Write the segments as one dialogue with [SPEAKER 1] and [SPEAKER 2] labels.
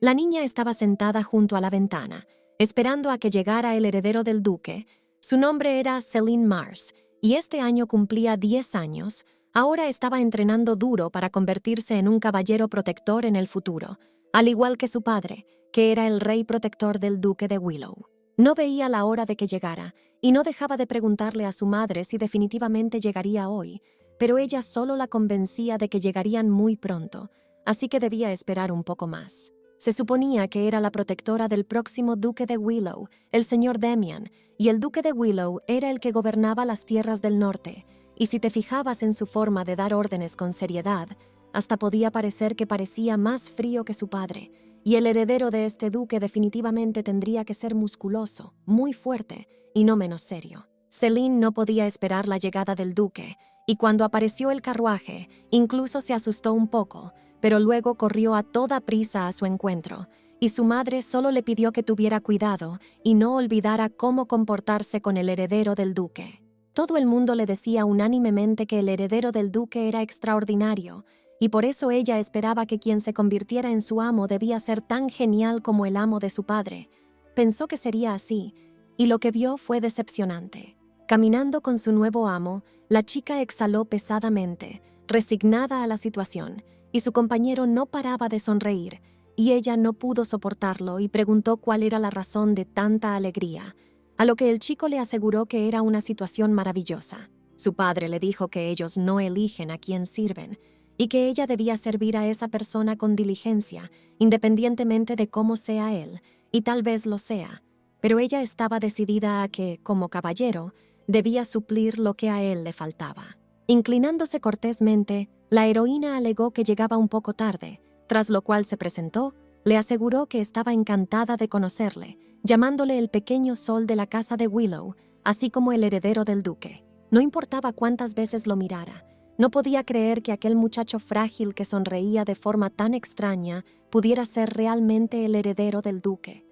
[SPEAKER 1] La niña estaba sentada junto a la ventana, esperando a que llegara el heredero del duque. Su nombre era Celine Mars, y este año cumplía 10 años. Ahora estaba entrenando duro para convertirse en un caballero protector en el futuro, al igual que su padre, que era el rey protector del duque de Willow. No veía la hora de que llegara, y no dejaba de preguntarle a su madre si definitivamente llegaría hoy, pero ella solo la convencía de que llegarían muy pronto, así que debía esperar un poco más. Se suponía que era la protectora del próximo duque de Willow, el señor Damian, y el duque de Willow era el que gobernaba las tierras del norte, y si te fijabas en su forma de dar órdenes con seriedad, hasta podía parecer que parecía más frío que su padre, y el heredero de este duque definitivamente tendría que ser musculoso, muy fuerte, y no menos serio. Celine no podía esperar la llegada del duque, y cuando apareció el carruaje, incluso se asustó un poco, pero luego corrió a toda prisa a su encuentro, y su madre solo le pidió que tuviera cuidado y no olvidara cómo comportarse con el heredero del duque. Todo el mundo le decía unánimemente que el heredero del duque era extraordinario, y por eso ella esperaba que quien se convirtiera en su amo debía ser tan genial como el amo de su padre. Pensó que sería así, y lo que vio fue decepcionante. Caminando con su nuevo amo, la chica exhaló pesadamente, resignada a la situación, y su compañero no paraba de sonreír, y ella no pudo soportarlo y preguntó cuál era la razón de tanta alegría, a lo que el chico le aseguró que era una situación maravillosa. Su padre le dijo que ellos no eligen a quién sirven, y que ella debía servir a esa persona con diligencia, independientemente de cómo sea él, y tal vez lo sea, pero ella estaba decidida a que, como caballero, debía suplir lo que a él le faltaba. Inclinándose cortésmente, la heroína alegó que llegaba un poco tarde, tras lo cual se presentó, le aseguró que estaba encantada de conocerle, llamándole el pequeño sol de la casa de Willow, así como el heredero del duque. No importaba cuántas veces lo mirara, no podía creer que aquel muchacho frágil que sonreía de forma tan extraña pudiera ser realmente el heredero del duque.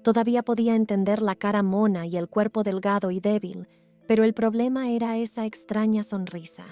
[SPEAKER 1] Todavía podía entender la cara mona y el cuerpo delgado y débil, pero el problema era esa extraña sonrisa.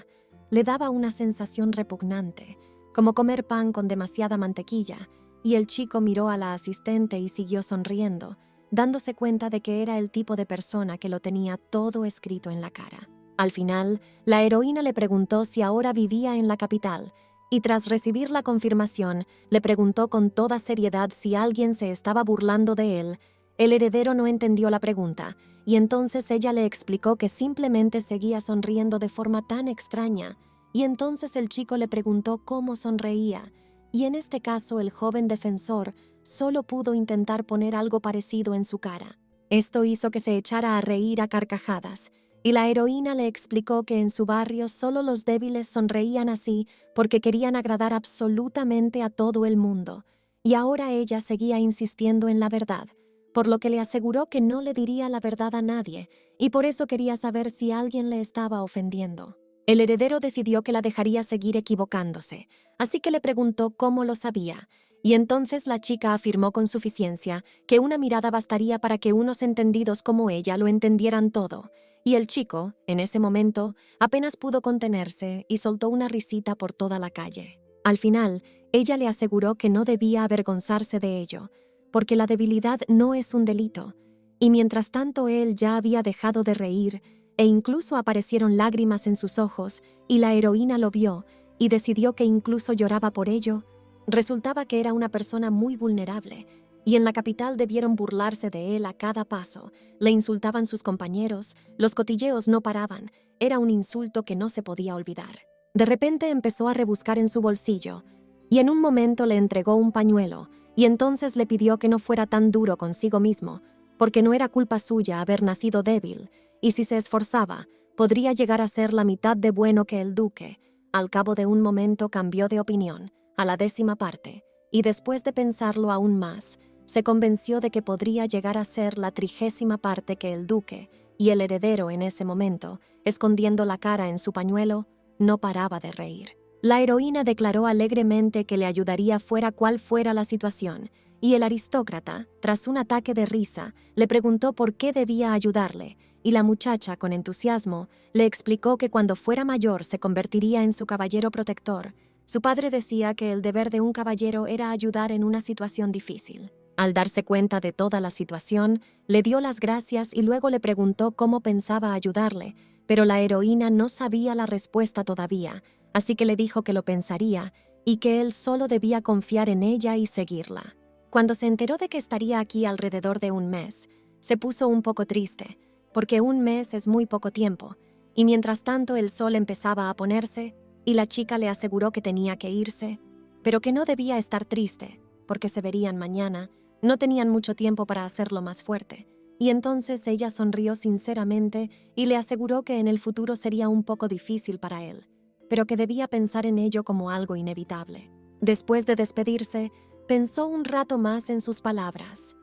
[SPEAKER 1] Le daba una sensación repugnante, como comer pan con demasiada mantequilla, y el chico miró a la asistente y siguió sonriendo, dándose cuenta de que era el tipo de persona que lo tenía todo escrito en la cara. Al final, la heroína le preguntó si ahora vivía en la capital, y tras recibir la confirmación, le preguntó con toda seriedad si alguien se estaba burlando de él. El heredero no entendió la pregunta, y entonces ella le explicó que simplemente seguía sonriendo de forma tan extraña, y entonces el chico le preguntó cómo sonreía, y en este caso el joven defensor solo pudo intentar poner algo parecido en su cara. Esto hizo que se echara a reír a carcajadas, y la heroína le explicó que en su barrio solo los débiles sonreían así porque querían agradar absolutamente a todo el mundo, y ahora ella seguía insistiendo en la verdad, por lo que le aseguró que no le diría la verdad a nadie, y por eso quería saber si alguien le estaba ofendiendo. El heredero decidió que la dejaría seguir equivocándose, así que le preguntó cómo lo sabía, y entonces la chica afirmó con suficiencia que una mirada bastaría para que unos entendidos como ella lo entendieran todo, y el chico, en ese momento, apenas pudo contenerse y soltó una risita por toda la calle. Al final, ella le aseguró que no debía avergonzarse de ello, porque la debilidad no es un delito, y mientras tanto él ya había dejado de reír, e incluso aparecieron lágrimas en sus ojos, y la heroína lo vio, y decidió que incluso lloraba por ello. Resultaba que era una persona muy vulnerable, y en la capital debieron burlarse de él a cada paso. Le insultaban sus compañeros, los cotilleos no paraban, era un insulto que no se podía olvidar. De repente empezó a rebuscar en su bolsillo, y en un momento le entregó un pañuelo, y entonces le pidió que no fuera tan duro consigo mismo, porque no era culpa suya haber nacido débil, y si se esforzaba, podría llegar a ser la mitad de bueno que el duque. Al cabo de un momento cambió de opinión, a la 10ª parte, y después de pensarlo aún más, se convenció de que podría llegar a ser la 30ª parte que el duque, y el heredero en ese momento, escondiendo la cara en su pañuelo, no paraba de reír. La heroína declaró alegremente que le ayudaría fuera cual fuera la situación, y el aristócrata, tras un ataque de risa, le preguntó por qué debía ayudarle, y la muchacha, con entusiasmo, le explicó que cuando fuera mayor se convertiría en su caballero protector, Su padre decía que el deber de un caballero era ayudar en una situación difícil. Al darse cuenta de toda la situación, le dio las gracias y luego le preguntó cómo pensaba ayudarle, pero la heroína no sabía la respuesta todavía, así que le dijo que lo pensaría y que él solo debía confiar en ella y seguirla. Cuando se enteró de que estaría aquí alrededor de un mes, se puso un poco triste, porque un mes es muy poco tiempo, y mientras tanto el sol empezaba a ponerse, y la chica le aseguró que tenía que irse, pero que no debía estar triste, porque se verían mañana. No tenían mucho tiempo para hacerlo más fuerte, y entonces ella sonrió sinceramente y le aseguró que en el futuro sería un poco difícil para él, pero que debía pensar en ello como algo inevitable. Después de despedirse, pensó un rato más en sus palabras.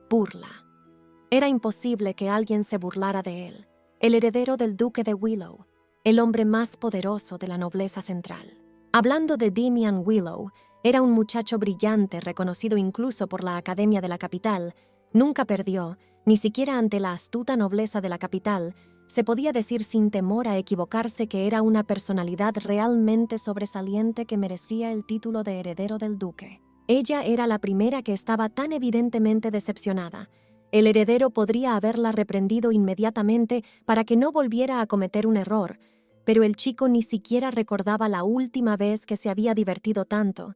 [SPEAKER 1] Burla. Era imposible que alguien se burlara de él, el heredero del duque de Willow, el hombre más poderoso de la nobleza central. Hablando de Damian Willow, era un muchacho brillante, reconocido incluso por la Academia de la capital. Nunca perdió, ni siquiera ante la astuta nobleza de la capital. Se podía decir sin temor a equivocarse que era una personalidad realmente sobresaliente que merecía el título de heredero del duque. Ella era la primera que estaba tan evidentemente decepcionada. El heredero podría haberla reprendido inmediatamente para que no volviera a cometer un error, pero el chico ni siquiera recordaba la última vez que se había divertido tanto.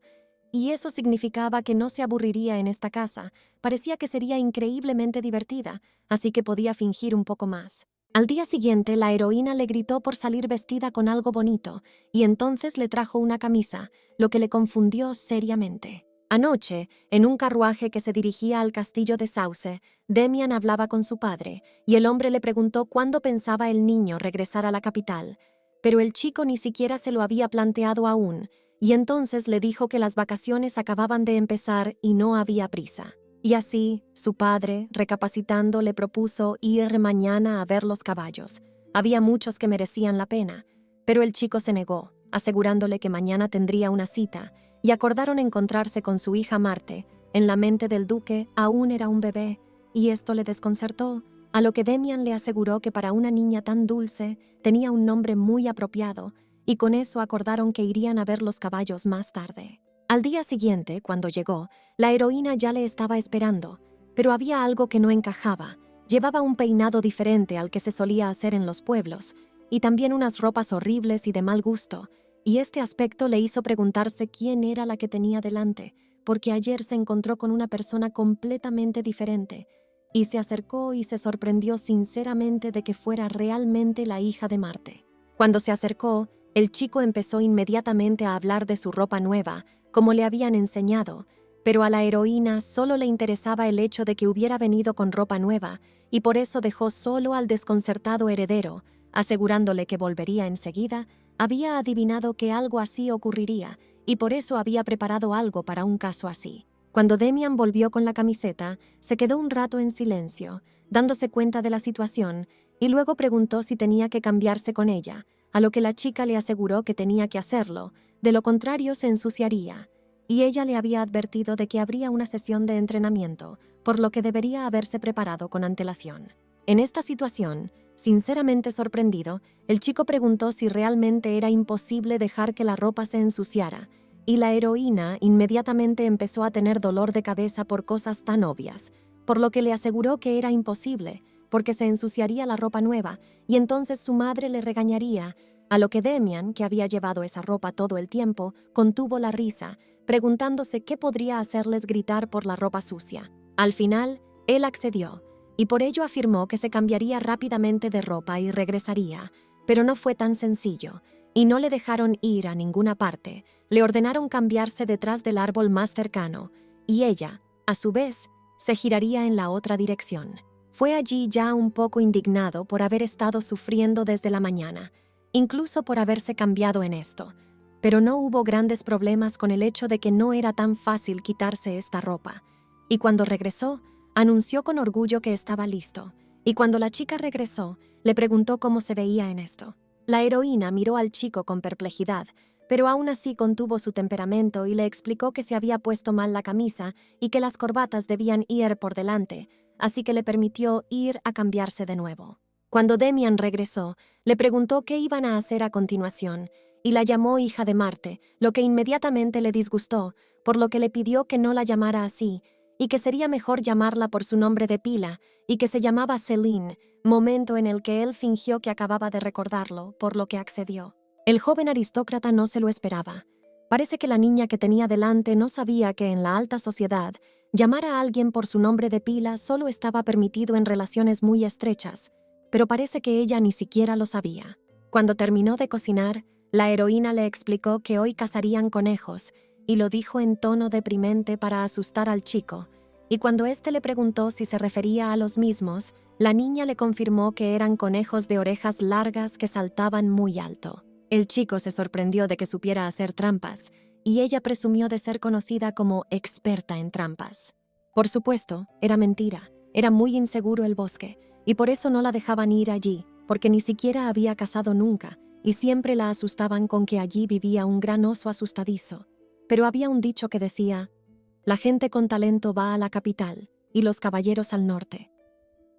[SPEAKER 1] Y eso significaba que no se aburriría en esta casa. Parecía que sería increíblemente divertida, así que podía fingir un poco más. Al día siguiente, la heroína le gritó por salir vestida con algo bonito, y entonces le trajo una camisa, lo que le confundió seriamente. Anoche, en un carruaje que se dirigía al castillo de Sauce, Damian hablaba con su padre, y el hombre le preguntó cuándo pensaba el niño regresar a la capital, pero el chico ni siquiera se lo había planteado aún, y entonces le dijo que las vacaciones acababan de empezar y no había prisa. Y así, su padre, recapacitando, le propuso ir mañana a ver los caballos. Había muchos que merecían la pena, pero el chico se negó, asegurándole que mañana tendría una cita, y acordaron encontrarse con su hija Marte. En la mente del duque aún era un bebé, y esto le desconcertó, a lo que Damian le aseguró que para una niña tan dulce tenía un nombre muy apropiado, y con eso acordaron que irían a ver los caballos más tarde. Al día siguiente, cuando llegó, la heroína ya le estaba esperando, pero había algo que no encajaba. Llevaba un peinado diferente al que se solía hacer en los pueblos, y también unas ropas horribles y de mal gusto, y este aspecto le hizo preguntarse quién era la que tenía delante, porque ayer se encontró con una persona completamente diferente, y se acercó y se sorprendió sinceramente de que fuera realmente la hija de Marte. Cuando se acercó, el chico empezó inmediatamente a hablar de su ropa nueva, como le habían enseñado, pero a la heroína solo le interesaba el hecho de que hubiera venido con ropa nueva, y por eso dejó solo al desconcertado heredero, asegurándole que volvería enseguida. Había adivinado que algo así ocurriría, y por eso había preparado algo para un caso así. Cuando Damian volvió con la camiseta, se quedó un rato en silencio, dándose cuenta de la situación, y luego preguntó si tenía que cambiarse con ella, a lo que la chica le aseguró que tenía que hacerlo, de lo contrario se ensuciaría, y ella le había advertido de que habría una sesión de entrenamiento, por lo que debería haberse preparado con antelación. En esta situación, sinceramente sorprendido, el chico preguntó si realmente era imposible dejar que la ropa se ensuciara, y la heroína inmediatamente empezó a tener dolor de cabeza por cosas tan obvias, por lo que le aseguró que era imposible, porque se ensuciaría la ropa nueva, y entonces su madre le regañaría, a lo que Damian, que había llevado esa ropa todo el tiempo, contuvo la risa, preguntándose qué podría hacerles gritar por la ropa sucia. Al final, él accedió, y por ello afirmó que se cambiaría rápidamente de ropa y regresaría, pero no fue tan sencillo, y no le dejaron ir a ninguna parte. Le ordenaron cambiarse detrás del árbol más cercano, y ella, a su vez, se giraría en la otra dirección. Fue allí ya un poco indignado por haber estado sufriendo desde la mañana, incluso por haberse cambiado en esto, pero no hubo grandes problemas con el hecho de que no era tan fácil quitarse esta ropa, y cuando regresó, anunció con orgullo que estaba listo, y cuando la chica regresó, le preguntó cómo se veía en esto. La heroína miró al chico con perplejidad, pero aún así contuvo su temperamento y le explicó que se había puesto mal la camisa y que las corbatas debían ir por delante, así que le permitió ir a cambiarse de nuevo. Cuando Damian regresó, le preguntó qué iban a hacer a continuación, y la llamó hija de Marte, lo que inmediatamente le disgustó, por lo que le pidió que no la llamara así, y que sería mejor llamarla por su nombre de pila, y que se llamaba Celine, momento en el que él fingió que acababa de recordarlo, por lo que accedió. El joven aristócrata no se lo esperaba. Parece que la niña que tenía delante no sabía que en la alta sociedad, llamar a alguien por su nombre de pila solo estaba permitido en relaciones muy estrechas, pero parece que ella ni siquiera lo sabía. Cuando terminó de cocinar, la heroína le explicó que hoy cazarían conejos, y lo dijo en tono deprimente para asustar al chico, y cuando éste le preguntó si se refería a los mismos, la niña le confirmó que eran conejos de orejas largas que saltaban muy alto. El chico se sorprendió de que supiera hacer trampas, y ella presumió de ser conocida como experta en trampas. Por supuesto, era mentira, era muy inseguro el bosque, y por eso no la dejaban ir allí, porque ni siquiera había cazado nunca, y siempre la asustaban con que allí vivía un gran oso asustadizo. Pero había un dicho que decía: la gente con talento va a la capital y los caballeros al norte.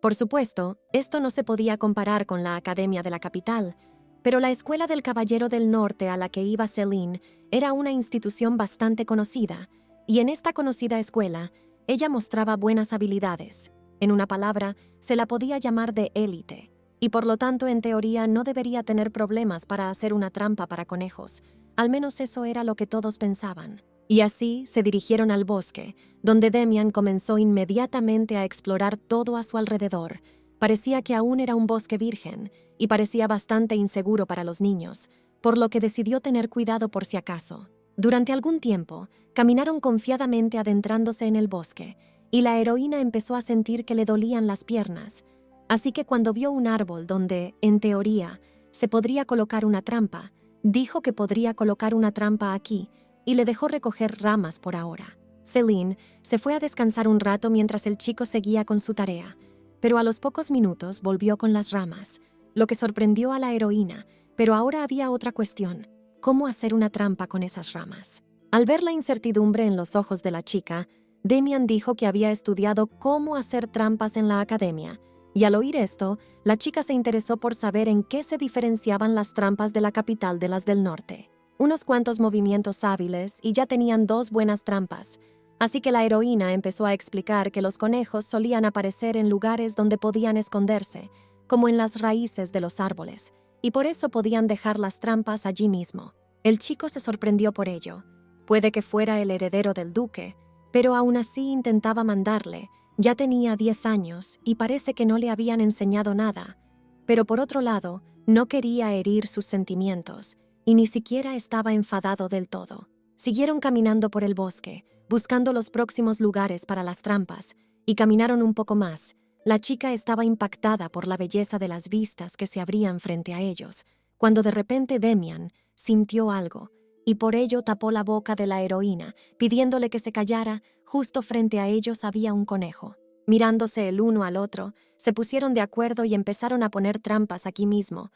[SPEAKER 1] Por supuesto, esto no se podía comparar con la academia de la capital, pero la escuela del Caballero del Norte a la que iba Celine era una institución bastante conocida, y en esta conocida escuela ella mostraba buenas habilidades. En una palabra, se la podía llamar de élite, y por lo tanto en teoría no debería tener problemas para hacer una trampa para conejos. Al menos eso era lo que todos pensaban. Y así se dirigieron al bosque, donde Demian comenzó inmediatamente a explorar todo a su alrededor. Parecía que aún era un bosque virgen, y parecía bastante inseguro para los niños, por lo que decidió tener cuidado por si acaso. Durante algún tiempo, caminaron confiadamente adentrándose en el bosque, y la heroína empezó a sentir que le dolían las piernas. Así que cuando vio un árbol donde, en teoría, se podría colocar una trampa, dijo que podría colocar una trampa aquí, y le dejó recoger ramas por ahora. Celine se fue a descansar un rato mientras el chico seguía con su tarea, pero a los pocos minutos volvió con las ramas, lo que sorprendió a la heroína, pero ahora había otra cuestión: ¿cómo hacer una trampa con esas ramas? Al ver la incertidumbre en los ojos de la chica, Demian dijo que había estudiado cómo hacer trampas en la academia, y al oír esto, la chica se interesó por saber en qué se diferenciaban las trampas de la capital de las del norte. Unos cuantos movimientos hábiles y ya tenían 2 buenas trampas, así que la heroína empezó a explicar que los conejos solían aparecer en lugares donde podían esconderse, como en las raíces de los árboles, y por eso podían dejar las trampas allí mismo. El chico se sorprendió por ello. Puede que fuera el heredero del duque, pero aún así intentaba mandarle. Ya tenía 10 años y parece que no le habían enseñado nada, pero por otro lado, no quería herir sus sentimientos y ni siquiera estaba enfadado del todo. Siguieron caminando por el bosque, buscando los próximos lugares para las trampas, y caminaron un poco más. La chica estaba impactada por la belleza de las vistas que se abrían frente a ellos, cuando de repente Demian sintió algo, y por ello tapó la boca de la heroína, pidiéndole que se callara. Justo frente a ellos había un conejo. Mirándose el uno al otro, se pusieron de acuerdo y empezaron a poner trampas aquí mismo.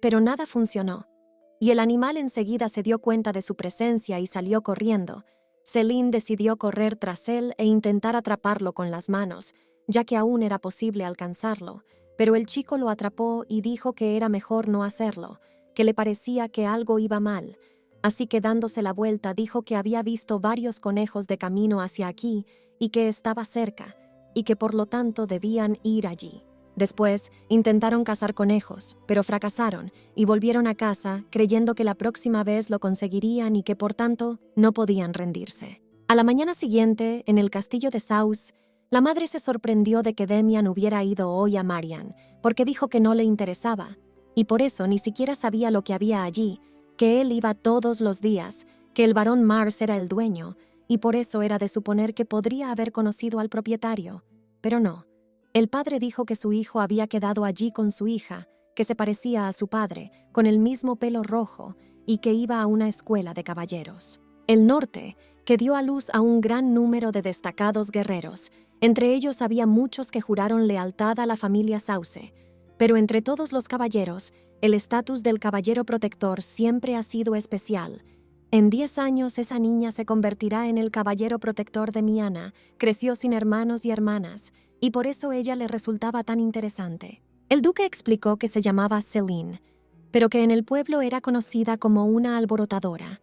[SPEAKER 1] Pero nada funcionó, y el animal enseguida se dio cuenta de su presencia y salió corriendo. Celine decidió correr tras él e intentar atraparlo con las manos, ya que aún era posible alcanzarlo, pero el chico lo atrapó y dijo que era mejor no hacerlo, que le parecía que algo iba mal. Así que dándose la vuelta dijo que había visto varios conejos de camino hacia aquí y que estaba cerca, y que por lo tanto debían ir allí. Después intentaron cazar conejos, pero fracasaron y volvieron a casa creyendo que la próxima vez lo conseguirían y que por tanto no podían rendirse. A la mañana siguiente, en el castillo de Saus, la madre se sorprendió de que Demian hubiera ido hoy a Marian, porque dijo que no le interesaba, y por eso ni siquiera sabía lo que había allí, que él iba todos los días, que el barón Mars era el dueño, y por eso era de suponer que podría haber conocido al propietario. Pero no. El padre dijo que su hijo había quedado allí con su hija, que se parecía a su padre, con el mismo pelo rojo, y que iba a una escuela de caballeros. El norte, que dio a luz a un gran número de destacados guerreros. Entre ellos había muchos que juraron lealtad a la familia Sauce, pero entre todos los caballeros, el estatus del caballero protector siempre ha sido especial. En 10 años esa niña se convertirá en el caballero protector de Miana, creció sin hermanos y hermanas, y por eso ella le resultaba tan interesante. El duque explicó que se llamaba Celine. pero que en el pueblo era conocida como una alborotadora.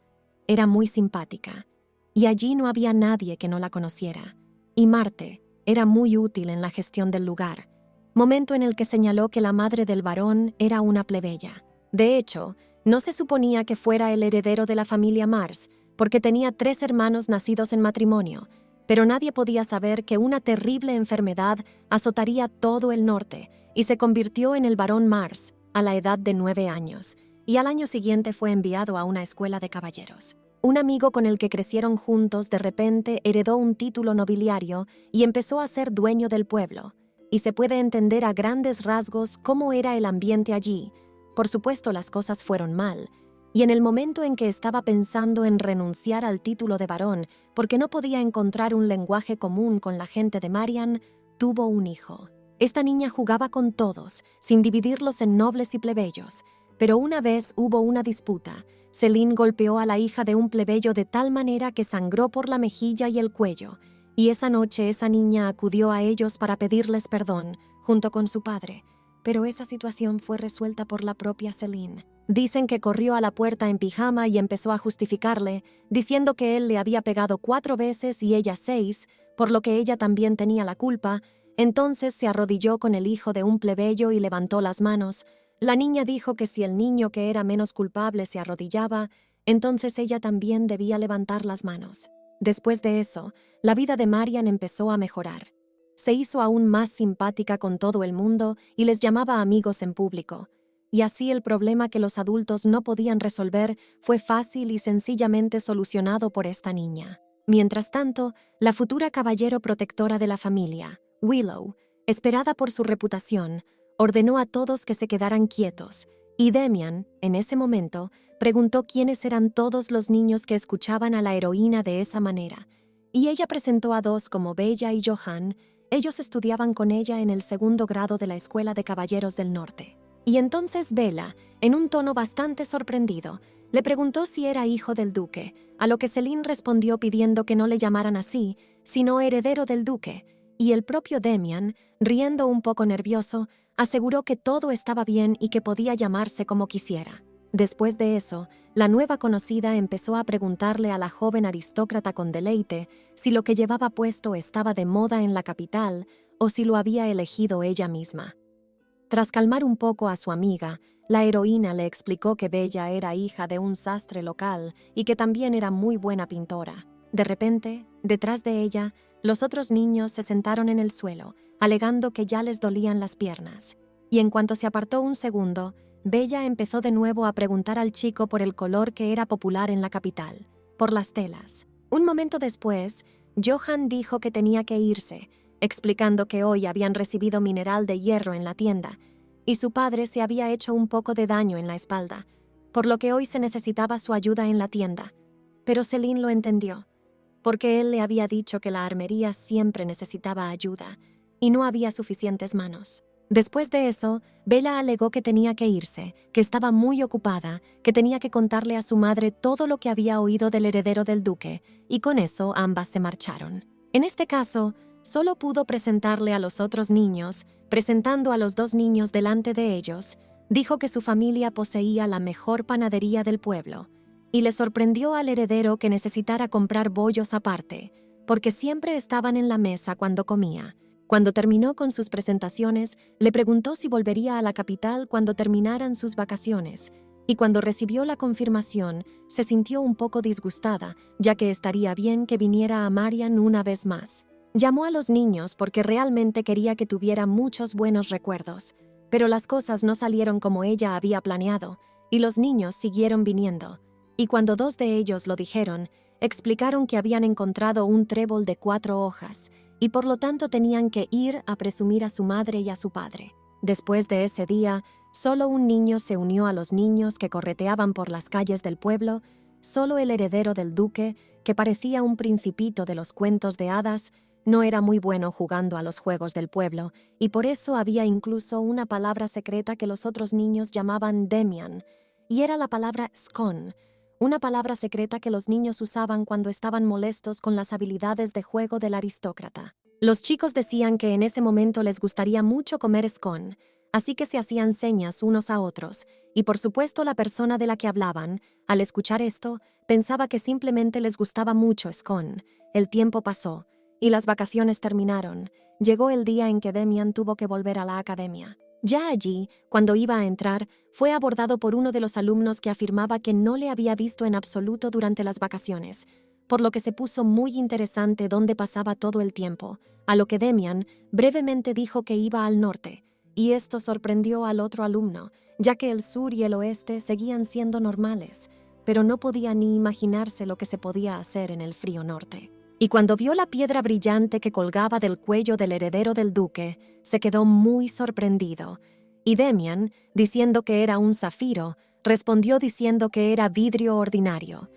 [SPEAKER 1] Era muy simpática, y allí no había nadie que no la conociera. Y Marte era muy útil en la gestión del lugar, momento en el que señaló que la madre del varón era una plebeya. De hecho, no se suponía que fuera el heredero de la familia Mars, porque tenía 3 hermanos nacidos en matrimonio, pero nadie podía saber que una terrible enfermedad azotaría todo el norte y se convirtió en el varón Mars a la edad de 9 años, y al año siguiente fue enviado a una escuela de caballeros. Un amigo con el que crecieron juntos de repente heredó un título nobiliario y empezó a ser dueño del pueblo, y se puede entender a grandes rasgos cómo era el ambiente allí. Por supuesto, las cosas fueron mal, y en el momento en que estaba pensando en renunciar al título de varón porque no podía encontrar un lenguaje común con la gente de Marian, tuvo un hijo. Esta niña jugaba con todos, sin dividirlos en nobles y plebeyos, pero una vez hubo una disputa. Celine golpeó a la hija de un plebeyo de tal manera que sangró por la mejilla y el cuello, y esa noche esa niña acudió a ellos para pedirles perdón, junto con su padre, pero esa situación fue resuelta por la propia Celine. Dicen que corrió a la puerta en pijama y empezó a justificarle, diciendo que él le había pegado 4 veces y ella 6, por lo que ella también tenía la culpa. Entonces se arrodilló con el hijo de un plebeyo y levantó las manos. La niña dijo que si el niño que era menos culpable se arrodillaba, entonces ella también debía levantar las manos. Después de eso, la vida de Marian empezó a mejorar. Se hizo aún más simpática con todo el mundo y les llamaba amigos en público. Y así el problema que los adultos no podían resolver fue fácil y sencillamente solucionado por esta niña. Mientras tanto, la futura caballero protectora de la familia, Willow, esperada por su reputación, ordenó a todos que se quedaran quietos, y Demian, en ese momento, preguntó quiénes eran todos los niños que escuchaban a la heroína de esa manera, y ella presentó a 2 como Bella y Johan. Ellos estudiaban con ella en el 2º grado de la Escuela de Caballeros del Norte. Y entonces Bella, en un tono bastante sorprendido, le preguntó si era hijo del duque, a lo que Celine respondió pidiendo que no le llamaran así, sino heredero del duque, y el propio Demian, riendo un poco nervioso, aseguró que todo estaba bien y que podía llamarse como quisiera. Después de eso, la nueva conocida empezó a preguntarle a la joven aristócrata con deleite si lo que llevaba puesto estaba de moda en la capital o si lo había elegido ella misma. Tras calmar un poco a su amiga, la heroína le explicó que Bella era hija de un sastre local y que también era muy buena pintora. De repente, detrás de ella, los otros niños se sentaron en el suelo, alegando que ya les dolían las piernas. Y en cuanto se apartó un segundo, Bella empezó de nuevo a preguntar al chico por el color que era popular en la capital, por las telas. Un momento después, Johan dijo que tenía que irse, explicando que hoy habían recibido mineral de hierro en la tienda, y su padre se había hecho un poco de daño en la espalda, por lo que hoy se necesitaba su ayuda en la tienda. Pero Celine lo entendió, porque él le había dicho que la armería siempre necesitaba ayuda, y no había suficientes manos. Después de eso, Bella alegó que tenía que irse, que estaba muy ocupada, que tenía que contarle a su madre todo lo que había oído del heredero del duque, y con eso ambas se marcharon. En este caso, solo pudo presentarle a los otros niños, presentando a los 2 niños delante de ellos. Dijo que su familia poseía la mejor panadería del pueblo, y le sorprendió al heredero que necesitara comprar bollos aparte, porque siempre estaban en la mesa cuando comía. Cuando terminó con sus presentaciones, le preguntó si volvería a la capital cuando terminaran sus vacaciones, y cuando recibió la confirmación, se sintió un poco disgustada, ya que estaría bien que viniera a Marian una vez más. Llamó a los niños porque realmente quería que tuviera muchos buenos recuerdos, pero las cosas no salieron como ella había planeado, y los niños siguieron viniendo. Y cuando 2 de ellos lo dijeron, explicaron que habían encontrado un trébol de 4 hojas, y por lo tanto tenían que ir a presumir a su madre y a su padre. Después de ese día, solo un niño se unió a los niños que correteaban por las calles del pueblo, solo el heredero del duque, que parecía un principito de los cuentos de hadas. No era muy bueno jugando a los juegos del pueblo, y por eso había incluso una palabra secreta que los otros niños llamaban Demian, y era la palabra scone, una palabra secreta que los niños usaban cuando estaban molestos con las habilidades de juego del aristócrata. Los chicos decían que en ese momento les gustaría mucho comer scone, así que se hacían señas unos a otros, y por supuesto la persona de la que hablaban, al escuchar esto, pensaba que simplemente les gustaba mucho Scone. El tiempo pasó, y las vacaciones terminaron. Llegó el día en que Demian tuvo que volver a la academia. Ya allí, cuando iba a entrar, fue abordado por uno de los alumnos que afirmaba que no le había visto en absoluto durante las vacaciones, por lo que se puso muy interesante dónde pasaba todo el tiempo, a lo que Demian brevemente dijo que iba al norte, y esto sorprendió al otro alumno, ya que el sur y el oeste seguían siendo normales, pero no podía ni imaginarse lo que se podía hacer en el frío norte. Y cuando vio la piedra brillante que colgaba del cuello del heredero del duque, se quedó muy sorprendido. Y Demian, diciendo que era un zafiro, respondió diciendo que era vidrio ordinario.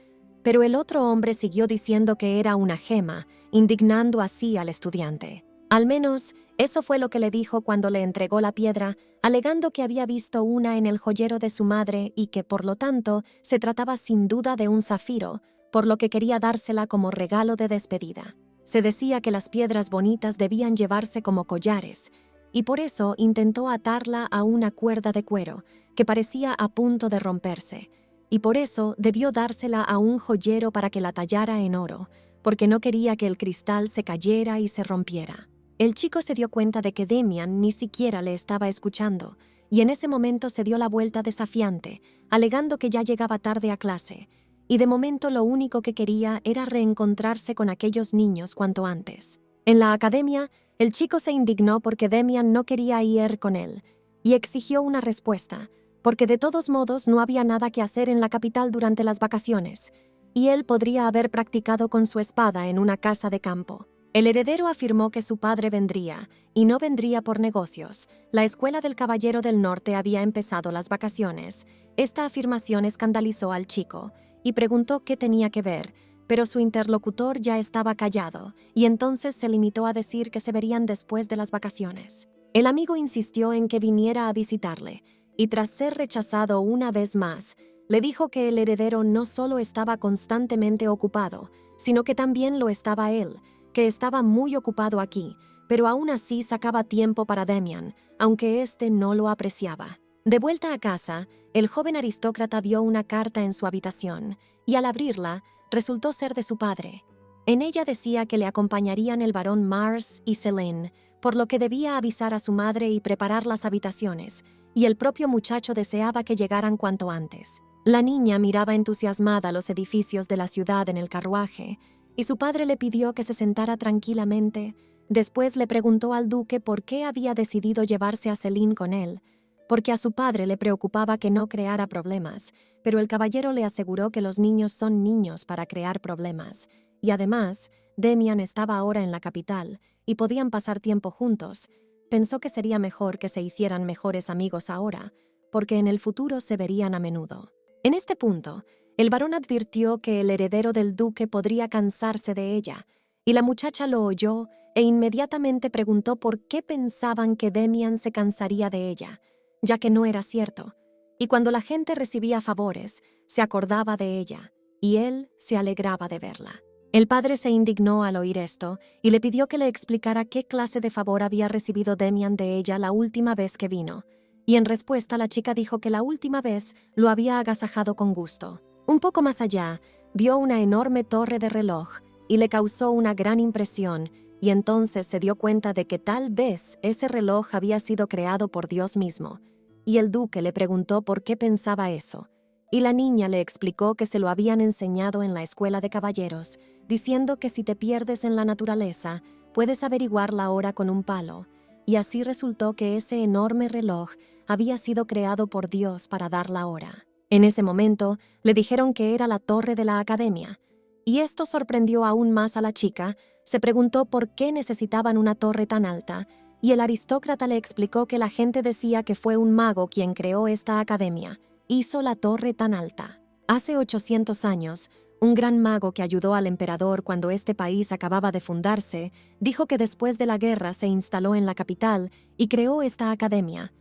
[SPEAKER 1] Pero el otro hombre siguió diciendo que era una gema, indignando así al estudiante. Al menos, eso fue lo que le dijo cuando le entregó la piedra, alegando que había visto una en el joyero de su madre y que, por lo tanto, se trataba sin duda de un zafiro, por lo que quería dársela como regalo de despedida. Se decía que las piedras bonitas debían llevarse como collares, y por eso intentó atarla a una cuerda de cuero, que parecía a punto de romperse, y por eso debió dársela a un joyero para que la tallara en oro, porque no quería que el cristal se cayera y se rompiera. El chico se dio cuenta de que Demian ni siquiera le estaba escuchando, y en ese momento se dio la vuelta desafiante, alegando que ya llegaba tarde a clase, y de momento lo único que quería era reencontrarse con aquellos niños cuanto antes. En la academia, el chico se indignó porque Demian no quería ir con él, y exigió una respuesta, porque de todos modos no había nada que hacer en la capital durante las vacaciones, y él podría haber practicado con su espada en una casa de campo. El heredero afirmó que su padre vendría, y no vendría por negocios. La escuela del Caballero del Norte había empezado las vacaciones. Esta afirmación escandalizó al chico, y preguntó qué tenía que ver, pero su interlocutor ya estaba callado, y entonces se limitó a decir que se verían después de las vacaciones. El amigo insistió en que viniera a visitarle, y tras ser rechazado una vez más, le dijo que el heredero no solo estaba constantemente ocupado, sino que también lo estaba él, que estaba muy ocupado aquí, pero aún así sacaba tiempo para Demian, aunque éste no lo apreciaba. De vuelta a casa, el joven aristócrata vio una carta en su habitación, y al abrirla, resultó ser de su padre. En ella decía que le acompañarían el barón Mars y Selene, por lo que debía avisar a su madre y preparar las habitaciones, y el propio muchacho deseaba que llegaran cuanto antes. La niña miraba entusiasmada los edificios de la ciudad en el carruaje, y su padre le pidió que se sentara tranquilamente. Después le preguntó al duque por qué había decidido llevarse a Selene con él, porque a su padre le preocupaba que no creara problemas, pero el caballero le aseguró que los niños son niños para crear problemas, y además, Demian estaba ahora en la capital, y podían pasar tiempo juntos. Pensó que sería mejor que se hicieran mejores amigos ahora, porque en el futuro se verían a menudo. En este punto, el barón advirtió que el heredero del duque podría cansarse de ella, y la muchacha lo oyó e inmediatamente preguntó por qué pensaban que Demian se cansaría de ella, ya que no era cierto, y cuando la gente recibía favores, se acordaba de ella, y él se alegraba de verla. El padre se indignó al oír esto y le pidió que le explicara qué clase de favor había recibido Demian de ella la última vez que vino, y en respuesta la chica dijo que la última vez lo había agasajado con gusto. Un poco más allá, vio una enorme torre de reloj y le causó una gran impresión, y entonces se dio cuenta de que tal vez ese reloj había sido creado por Dios mismo, y el duque le preguntó por qué pensaba eso, y la niña le explicó que se lo habían enseñado en la escuela de caballeros, diciendo que si te pierdes en la naturaleza, puedes averiguar la hora con un palo, y así resultó que ese enorme reloj había sido creado por Dios para dar la hora. En ese momento, le dijeron que era la torre de la academia, y esto sorprendió aún más a la chica. Se preguntó por qué necesitaban una torre tan alta, y el aristócrata le explicó que la gente decía que fue un mago quien creó esta academia, hizo la torre tan alta. Hace 800 años, un gran mago que ayudó al emperador cuando este país acababa de fundarse, dijo que después de la guerra se instaló en la capital y creó esta academia.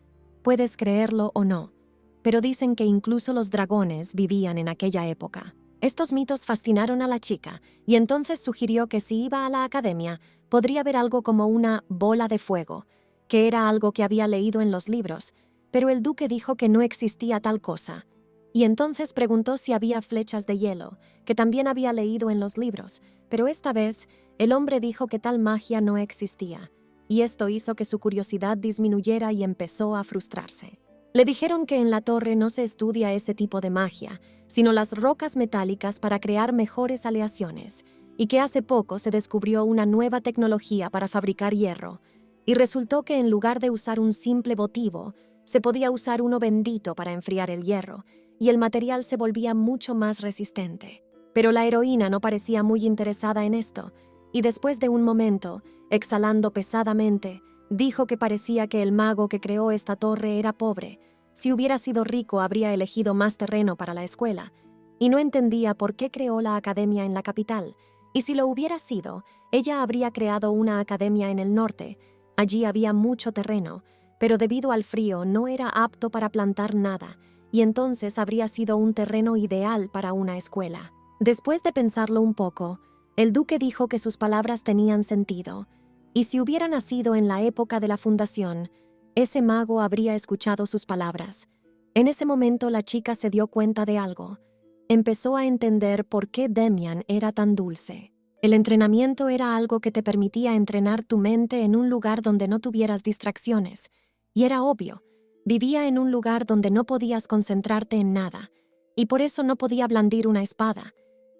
[SPEAKER 1] Puedes creerlo o no, pero dicen que incluso los dragones vivían en aquella época. Estos mitos fascinaron a la chica, y entonces sugirió que si iba a la academia, podría ver algo como una bola de fuego, que era algo que había leído en los libros, pero el duque dijo que no existía tal cosa. Y entonces preguntó si había flechas de hielo, que también había leído en los libros, pero esta vez el hombre dijo que tal magia no existía, y esto hizo que su curiosidad disminuyera y empezó a frustrarse. Le dijeron que en la torre no se estudia ese tipo de magia, sino las rocas metálicas para crear mejores aleaciones, y que hace poco se descubrió una nueva tecnología para fabricar hierro, y resultó que en lugar de usar un simple votivo, se podía usar uno bendito para enfriar el hierro, y el material se volvía mucho más resistente. Pero la heroína no parecía muy interesada en esto, y después de un momento, exhalando pesadamente, dijo que parecía que el mago que creó esta torre era pobre. Si hubiera sido rico, habría elegido más terreno para la escuela, y no entendía por qué creó la academia en la capital, y si lo hubiera sido, ella habría creado una academia en el norte. Allí había mucho terreno, pero debido al frío no era apto para plantar nada, y entonces habría sido un terreno ideal para una escuela. Después de pensarlo un poco, el duque dijo que sus palabras tenían sentido, y si hubiera nacido en la época de la fundación, ese mago habría escuchado sus palabras. En ese momento la chica se dio cuenta de algo. Empezó a entender por qué Demian era tan dulce. El entrenamiento era algo que te permitía entrenar tu mente en un lugar donde no tuvieras distracciones, y era obvio. Vivía en un lugar donde no podías concentrarte en nada, y por eso no podía blandir una espada,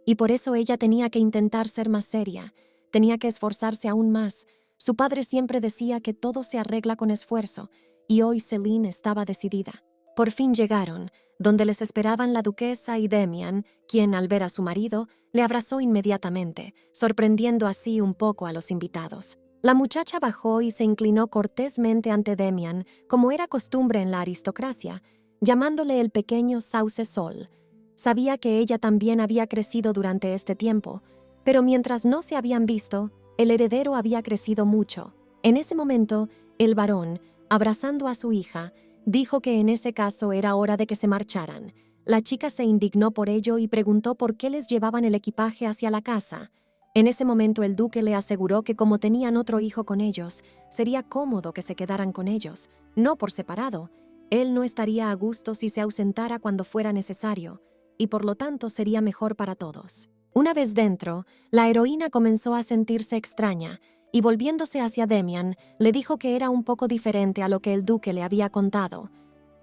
[SPEAKER 1] y por eso ella tenía que intentar ser más seria, tenía que esforzarse aún más. Su padre siempre decía que todo se arregla con esfuerzo, y hoy Celine estaba decidida. Por fin llegaron, donde les esperaban la duquesa y Demian, quien, al ver a su marido, le abrazó inmediatamente, sorprendiendo así un poco a los invitados. La muchacha bajó y se inclinó cortésmente ante Demian, como era costumbre en la aristocracia, llamándole el pequeño Sauce Sol. Sabía que ella también había crecido durante este tiempo, pero mientras no se habían visto, el heredero había crecido mucho. En ese momento, el varón, abrazando a su hija, dijo que en ese caso era hora de que se marcharan. La chica se indignó por ello y preguntó por qué les llevaban el equipaje hacia la casa. En ese momento el duque le aseguró que como tenían otro hijo con ellos, sería cómodo que se quedaran con ellos, no por separado. Él no estaría a gusto si se ausentara cuando fuera necesario, y por lo tanto sería mejor para todos. Una vez dentro, la heroína comenzó a sentirse extraña, y volviéndose hacia Demian, le dijo que era un poco diferente a lo que el duque le había contado.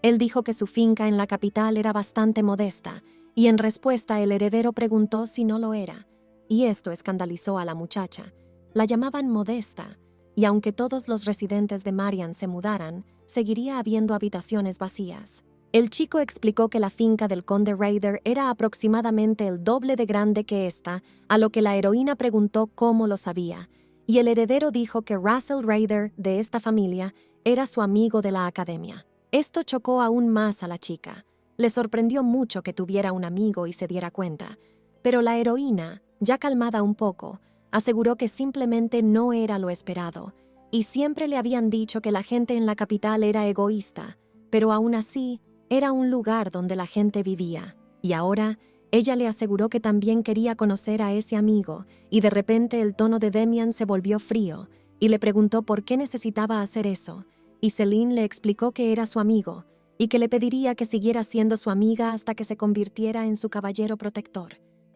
[SPEAKER 1] Él dijo que su finca en la capital era bastante modesta, y en respuesta el heredero preguntó si no lo era. Y esto escandalizó a la muchacha. La llamaban modesta, y aunque todos los residentes de Marian se mudaran, seguiría habiendo habitaciones vacías. El chico explicó que la finca del conde Raider era aproximadamente el doble de grande que esta, a lo que la heroína preguntó cómo lo sabía, y el heredero dijo que Russell Raider, de esta familia, era su amigo de la academia. Esto chocó aún más a la chica. Le sorprendió mucho que tuviera un amigo y se diera cuenta, pero la heroína, ya calmada un poco, aseguró que simplemente no era lo esperado, y siempre le habían dicho que la gente en la capital era egoísta, pero aún así era un lugar donde la gente vivía, y ahora ella le aseguró que también quería conocer a ese amigo, y de repente el tono de Demian se volvió frío, y le preguntó por qué necesitaba hacer eso, y Celine le explicó que era su amigo, y que le pediría que siguiera siendo su amiga hasta que se convirtiera en su caballero protector,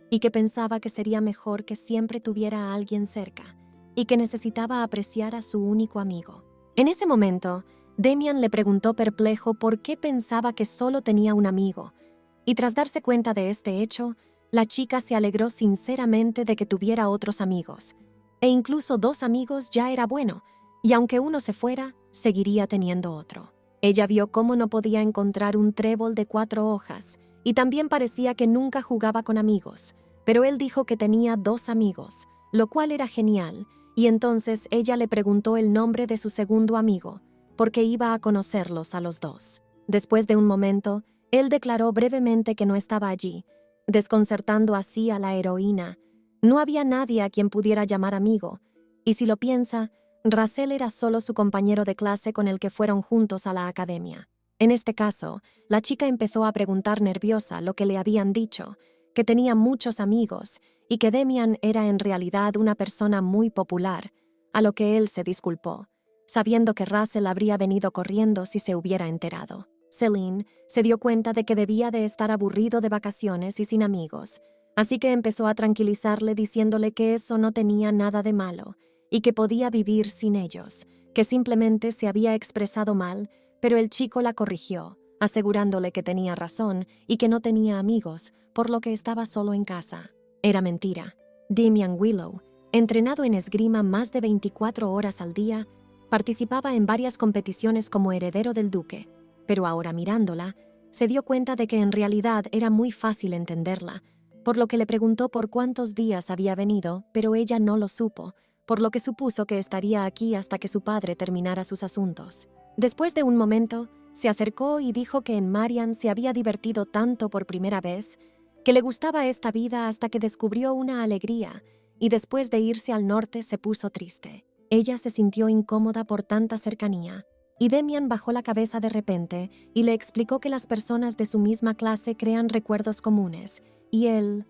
[SPEAKER 1] y que pensaba que sería mejor que siempre tuviera a alguien cerca, y que necesitaba apreciar a su único amigo. En ese momento, Demian le preguntó perplejo por qué pensaba que solo tenía un amigo, y tras darse cuenta de este hecho, la chica se alegró sinceramente de que tuviera otros amigos, e incluso 2 amigos ya era bueno, y aunque uno se fuera, seguiría teniendo otro. Ella vio cómo no podía encontrar un trébol de 4 hojas, y también parecía que nunca jugaba con amigos, pero él dijo que tenía 2 amigos, lo cual era genial, y entonces ella le preguntó el nombre de su segundo amigo, porque iba a conocerlos a los 2. Después de un momento, él declaró brevemente que no estaba allí, desconcertando así a la heroína. No había nadie a quien pudiera llamar amigo, y si lo piensa, Russell era solo su compañero de clase con el que fueron juntos a la academia. En este caso, la chica empezó a preguntar nerviosa lo que le habían dicho, que tenía muchos amigos y que Demian era en realidad una persona muy popular, a lo que él se disculpó. sabiendo que Russell habría venido corriendo si se hubiera enterado. Celine se dio cuenta de que debía de estar aburrido de vacaciones y sin amigos, así que empezó a tranquilizarle diciéndole que eso no tenía nada de malo y que podía vivir sin ellos, que simplemente se había expresado mal, pero el chico la corrigió, asegurándole que tenía razón y que no tenía amigos, por lo que estaba solo en casa. Era mentira. Damian Willow, entrenado en esgrima más de 24 horas al día, participaba en varias competiciones como heredero del duque, pero ahora mirándola, se dio cuenta de que en realidad era muy fácil entenderla, por lo que le preguntó por cuántos días había venido, pero ella no lo supo, por lo que supuso que estaría aquí hasta que su padre terminara sus asuntos. Después de un momento, se acercó y dijo que en Marian se había divertido tanto por primera vez, que le gustaba esta vida hasta que descubrió una alegría, y después de irse al norte se puso triste. Ella se sintió incómoda por tanta cercanía, y Damian bajó la cabeza de repente y le explicó que las personas de su misma clase crean recuerdos comunes, y él...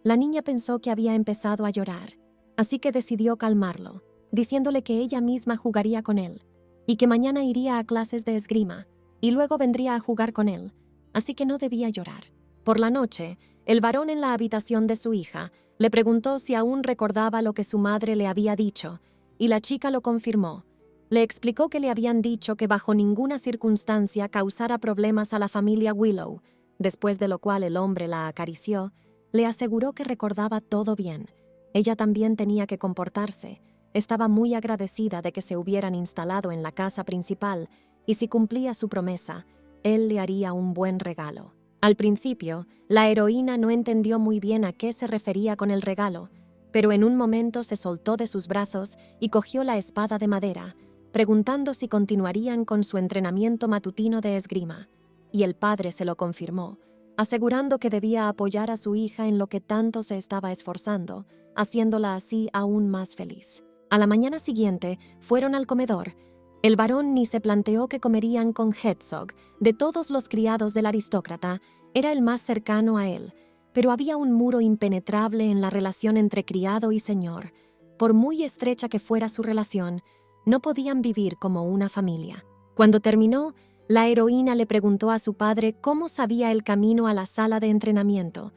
[SPEAKER 1] La niña pensó que había empezado a llorar, así que decidió calmarlo, diciéndole que ella misma jugaría con él, y que mañana iría a clases de esgrima, y luego vendría a jugar con él, así que no debía llorar. Por la noche, el varón en la habitación de su hija le preguntó si aún recordaba lo que su madre le había dicho, y la chica lo confirmó. Le explicó que le habían dicho que bajo ninguna circunstancia causara problemas a la familia Willow, después de lo cual el hombre la acarició, le aseguró que recordaba todo bien. Ella también tenía que comportarse. Estaba muy agradecida de que se hubieran instalado en la casa principal, y si cumplía su promesa, él le haría un buen regalo. Al principio, la heroína no entendió muy bien a qué se refería con el regalo, pero en un momento se soltó de sus brazos y cogió la espada de madera, preguntando si continuarían con su entrenamiento matutino de esgrima, y el padre se lo confirmó, asegurando que debía apoyar a su hija en lo que tanto se estaba esforzando, haciéndola así aún más feliz. A la mañana siguiente fueron al comedor. El varón ni se planteó que comerían con Herzog. De todos los criados del aristócrata, era el más cercano a él, pero había un muro impenetrable en la relación entre criado y señor. Por muy estrecha que fuera su relación, no podían vivir como una familia. Cuando terminó, la heroína le preguntó a su padre cómo sabía el camino a la sala de entrenamiento,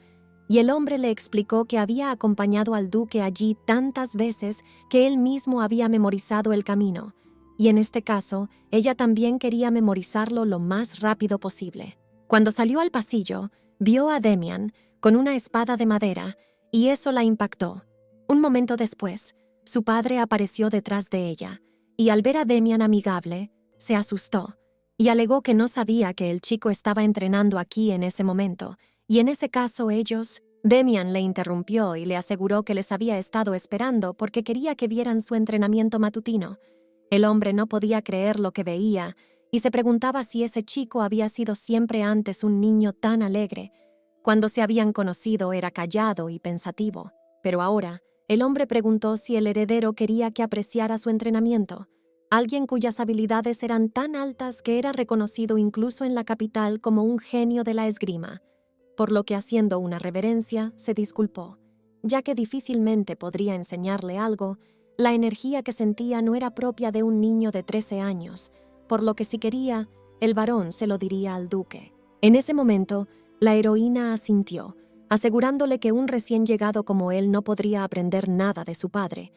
[SPEAKER 1] y el hombre le explicó que había acompañado al duque allí tantas veces que él mismo había memorizado el camino, y en este caso, ella también quería memorizarlo lo más rápido posible. Cuando salió al pasillo, vio a Damian con una espada de madera, y eso la impactó. Un momento después, su padre apareció detrás de ella, y al ver a Damian amigable, se asustó, y alegó que no sabía que el chico estaba entrenando aquí en ese momento, y en ese caso ellos... Damian le interrumpió y le aseguró que les había estado esperando porque quería que vieran su entrenamiento matutino. El hombre no podía creer lo que veía y se preguntaba si ese chico había sido siempre antes un niño tan alegre. Cuando se habían conocido era callado y pensativo, pero ahora el hombre preguntó si el heredero quería que apreciara su entrenamiento, alguien cuyas habilidades eran tan altas que era reconocido incluso en la capital como un genio de la esgrima, por lo que haciendo una reverencia se disculpó, ya que difícilmente podría enseñarle algo. La energía que sentía no era propia de un niño de 13 años, por lo que si quería, el varón se lo diría al duque. En ese momento, la heroína asintió, asegurándole que un recién llegado como él no podría aprender nada de su padre.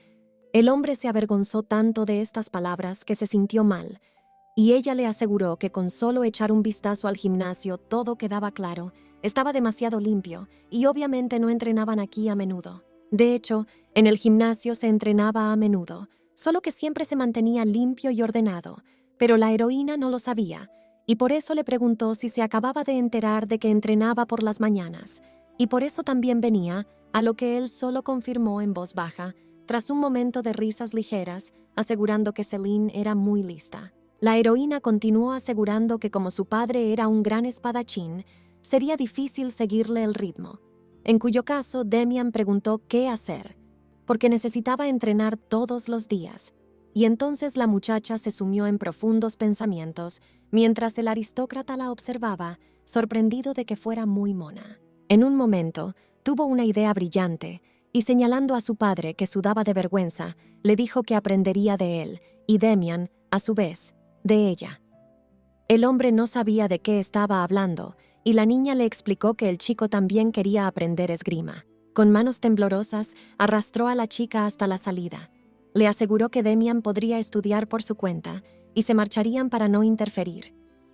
[SPEAKER 1] El hombre se avergonzó tanto de estas palabras que se sintió mal, y ella le aseguró que con solo echar un vistazo al gimnasio todo quedaba claro, estaba demasiado limpio, y obviamente no entrenaban aquí a menudo. De hecho, en el gimnasio se entrenaba a menudo, solo que siempre se mantenía limpio y ordenado, pero la heroína no lo sabía, y por eso le preguntó si se acababa de enterar de que entrenaba por las mañanas, y por eso también venía, a lo que él solo confirmó en voz baja, tras un momento de risas ligeras, asegurando que Celine era muy lista. La heroína continuó asegurando que como su padre era un gran espadachín, sería difícil seguirle el ritmo, en cuyo caso Damian preguntó qué hacer, porque necesitaba entrenar todos los días, y entonces la muchacha se sumió en profundos pensamientos mientras el aristócrata la observaba, sorprendido de que fuera muy mona. En un momento, tuvo una idea brillante, y señalando a su padre que sudaba de vergüenza, le dijo que aprendería de él, y Demian, a su vez, de ella. El hombre no sabía de qué estaba hablando, y la niña le explicó que el chico también quería aprender esgrima. Con manos temblorosas, arrastró a la chica hasta la salida. Le aseguró que Demian podría estudiar por su cuenta y se marcharían para no interferir.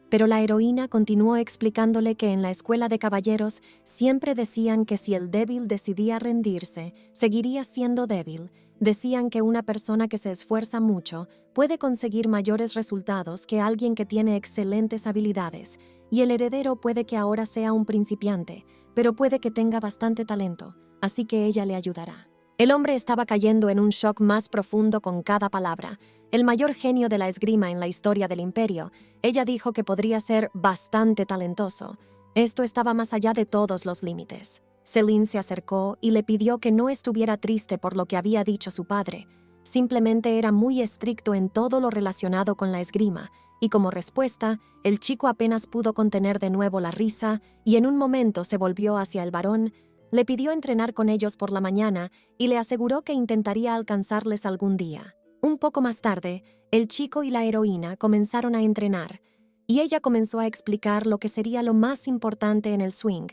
[SPEAKER 1] Pero la heroína continuó explicándole que en la escuela de caballeros siempre decían que si el débil decidía rendirse, seguiría siendo débil. Decían que una persona que se esfuerza mucho puede conseguir mayores resultados que alguien que tiene excelentes habilidades, y el heredero puede que ahora sea un principiante, pero puede que tenga bastante talento, así que ella le ayudará. El hombre estaba cayendo en un shock más profundo con cada palabra. El mayor genio de la esgrima en la historia del imperio, ella dijo que podría ser bastante talentoso. Esto estaba más allá de todos los límites. Celine se acercó y le pidió que no estuviera triste por lo que había dicho su padre. Simplemente era muy estricto en todo lo relacionado con la esgrima, y como respuesta, el chico apenas pudo contener de nuevo la risa y en un momento se volvió hacia el varón. Le pidió entrenar con ellos por la mañana y le aseguró que intentaría alcanzarles algún día. Un poco más tarde, el chico y la heroína comenzaron a entrenar, y ella comenzó a explicar lo que sería lo más importante en el swing.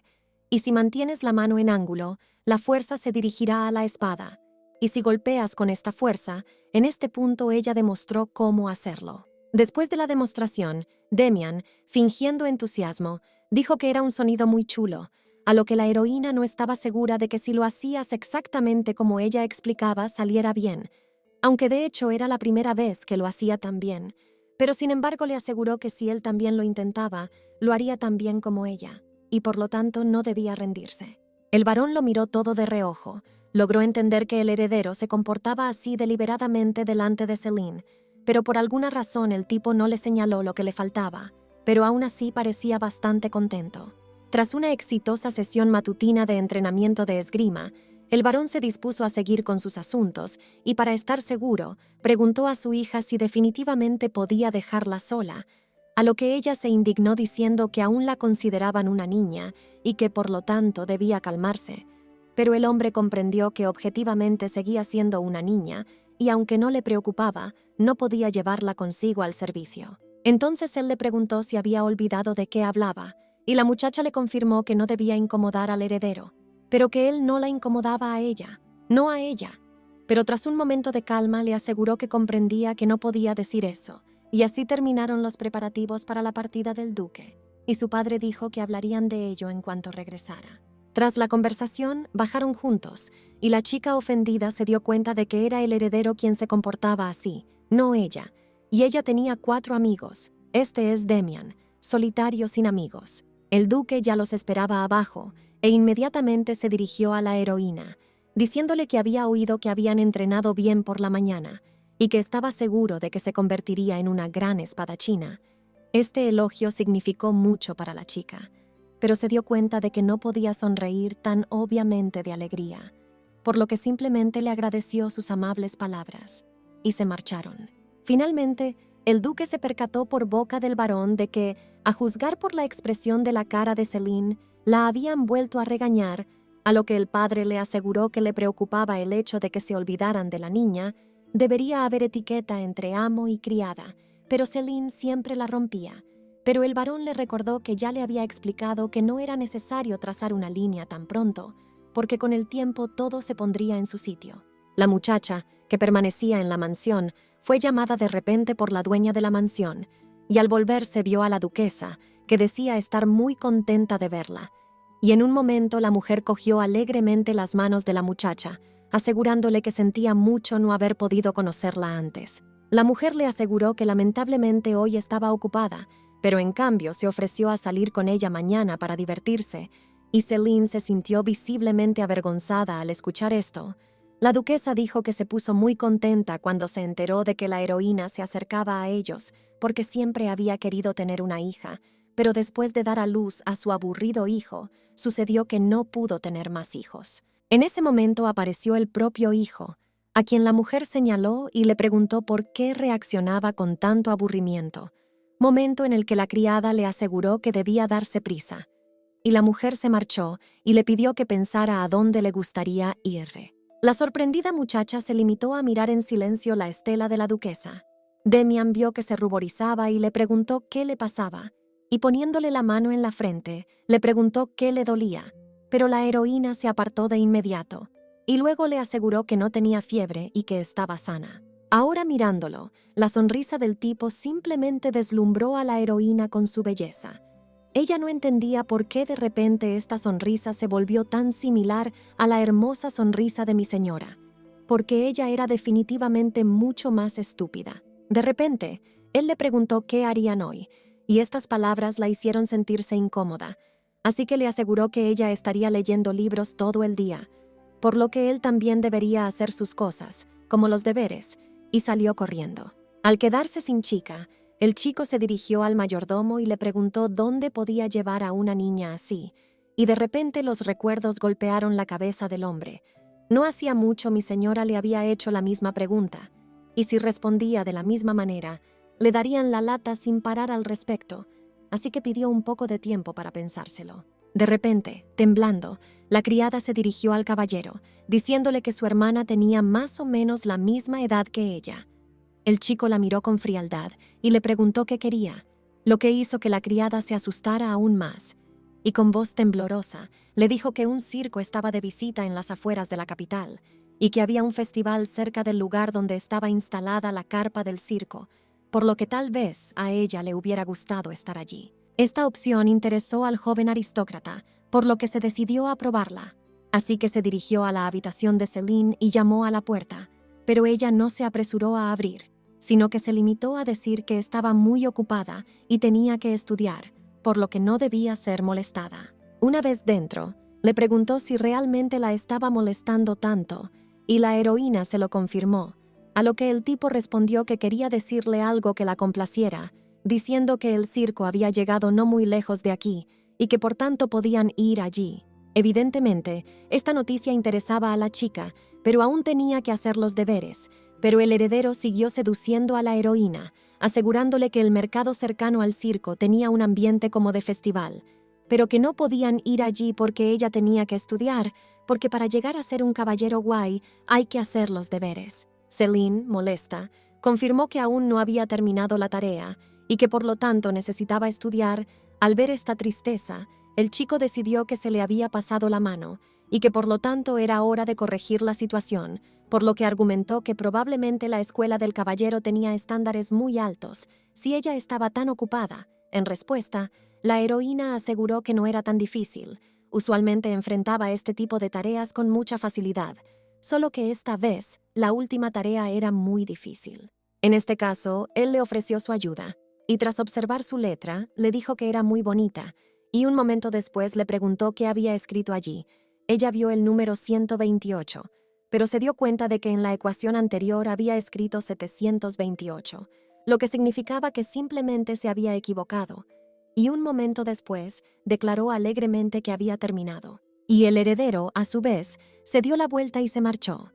[SPEAKER 1] Y si mantienes la mano en ángulo, la fuerza se dirigirá a la espada. Y si golpeas con esta fuerza, en este punto ella demostró cómo hacerlo. Después de la demostración, Demian, fingiendo entusiasmo, dijo que era un sonido muy chulo, a lo que la heroína no estaba segura de que si lo hacías exactamente como ella explicaba saliera bien, aunque de hecho era la primera vez que lo hacía tan bien, pero sin embargo le aseguró que si él también lo intentaba, lo haría tan bien como ella, y por lo tanto no debía rendirse. El varón lo miró todo de reojo, logró entender que el heredero se comportaba así deliberadamente delante de Celine, pero por alguna razón el tipo no le señaló lo que le faltaba, pero aún así parecía bastante contento. Tras una exitosa sesión matutina de entrenamiento de esgrima, el varón se dispuso a seguir con sus asuntos y para estar seguro, preguntó a su hija si definitivamente podía dejarla sola, a lo que ella se indignó diciendo que aún la consideraban una niña y que por lo tanto debía calmarse. Pero el hombre comprendió que objetivamente seguía siendo una niña y aunque no le preocupaba, no podía llevarla consigo al servicio. Entonces él le preguntó si había olvidado de qué hablaba, y la muchacha le confirmó que no debía incomodar al heredero, pero que él no la incomodaba a ella, no a ella. Pero tras un momento de calma le aseguró que comprendía que no podía decir eso, y así terminaron los preparativos para la partida del duque, y su padre dijo que hablarían de ello en cuanto regresara. Tras la conversación, bajaron juntos, y la chica ofendida se dio cuenta de que era el heredero quien se comportaba así, no ella, y ella tenía 4 amigos. Este es Demian, solitario sin amigos. El duque ya los esperaba abajo, e inmediatamente se dirigió a la heroína, diciéndole que había oído que habían entrenado bien por la mañana, y que estaba seguro de que se convertiría en una gran espadachina. Este elogio significó mucho para la chica, pero se dio cuenta de que no podía sonreír tan obviamente de alegría, por lo que simplemente le agradeció sus amables palabras, y se marcharon. Finalmente, el duque se percató por boca del varón de que, a juzgar por la expresión de la cara de Celine, la habían vuelto a regañar, a lo que el padre le aseguró que le preocupaba el hecho de que se olvidaran de la niña. Debería haber etiqueta entre amo y criada, pero Celine siempre la rompía. Pero el varón le recordó que ya le había explicado que no era necesario trazar una línea tan pronto, porque con el tiempo todo se pondría en su sitio. La muchacha, que permanecía en la mansión, fue llamada de repente por la dueña de la mansión, y al volverse vio a la duquesa, que decía estar muy contenta de verla. Y en un momento la mujer cogió alegremente las manos de la muchacha, asegurándole que sentía mucho no haber podido conocerla antes. La mujer le aseguró que lamentablemente hoy estaba ocupada, pero en cambio se ofreció a salir con ella mañana para divertirse, y Celine se sintió visiblemente avergonzada al escuchar esto. La duquesa dijo que se puso muy contenta cuando se enteró de que la heroína se acercaba a ellos, porque siempre había querido tener una hija, pero después de dar a luz a su aburrido hijo, sucedió que no pudo tener más hijos. En ese momento apareció el propio hijo, a quien la mujer señaló y le preguntó por qué reaccionaba con tanto aburrimiento, momento en el que la criada le aseguró que debía darse prisa, y la mujer se marchó y le pidió que pensara a dónde le gustaría ir. La sorprendida muchacha se limitó a mirar en silencio la estela de la duquesa. Demian vio que se ruborizaba y le preguntó qué le pasaba, y poniéndole la mano en la frente, le preguntó qué le dolía, pero la heroína se apartó de inmediato, y luego le aseguró que no tenía fiebre y que estaba sana. Ahora mirándolo, la sonrisa del tipo simplemente deslumbró a la heroína con su belleza. Ella no entendía por qué de repente esta sonrisa se volvió tan similar a la hermosa sonrisa de mi señora, porque ella era definitivamente mucho más estúpida. De repente, él le preguntó qué harían hoy, y estas palabras la hicieron sentirse incómoda, así que le aseguró que ella estaría leyendo libros todo el día, por lo que él también debería hacer sus cosas, como los deberes, y salió corriendo. Al quedarse sin chica, el chico se dirigió al mayordomo y le preguntó dónde podía llevar a una niña así, y de repente los recuerdos golpearon la cabeza del hombre. No hacía mucho mi señora le había hecho la misma pregunta, y si respondía de la misma manera, le darían la lata sin parar al respecto, así que pidió un poco de tiempo para pensárselo. De repente, temblando, la criada se dirigió al caballero, diciéndole que su hermana tenía más o menos la misma edad que ella. El chico la miró con frialdad y le preguntó qué quería, lo que hizo que la criada se asustara aún más, y con voz temblorosa le dijo que un circo estaba de visita en las afueras de la capital y que había un festival cerca del lugar donde estaba instalada la carpa del circo, por lo que tal vez a ella le hubiera gustado estar allí. Esta opción interesó al joven aristócrata, por lo que se decidió a probarla. Así que se dirigió a la habitación de Celine y llamó a la puerta, pero ella no se apresuró a abrir, sino que se limitó a decir que estaba muy ocupada y tenía que estudiar, por lo que no debía ser molestada. Una vez dentro, le preguntó si realmente la estaba molestando tanto, y la heroína se lo confirmó, a lo que el tipo respondió que quería decirle algo que la complaciera, diciendo que el circo había llegado no muy lejos de aquí y que por tanto podían ir allí. Evidentemente, esta noticia interesaba a la chica, pero aún tenía que hacer los deberes, pero el heredero siguió seduciendo a la heroína, asegurándole que el mercado cercano al circo tenía un ambiente como de festival, pero que no podían ir allí porque ella tenía que estudiar, porque para llegar a ser un caballero guay hay que hacer los deberes. Celine, molesta, confirmó que aún no había terminado la tarea y que por lo tanto necesitaba estudiar. Al ver esta tristeza, el chico decidió que se le había pasado la mano y que por lo tanto era hora de corregir la situación, por lo que argumentó que probablemente la escuela del caballero tenía estándares muy altos si ella estaba tan ocupada. En respuesta, la heroína aseguró que no era tan difícil. Usualmente enfrentaba este tipo de tareas con mucha facilidad, solo que esta vez la última tarea era muy difícil. En este caso, él le ofreció su ayuda, y tras observar su letra, le dijo que era muy bonita, y un momento después le preguntó qué había escrito allí. Ella vio el número 128, pero se dio cuenta de que en la ecuación anterior había escrito 728, lo que significaba que simplemente se había equivocado, y un momento después declaró alegremente que había terminado. Y el heredero, a su vez, se dio la vuelta y se marchó.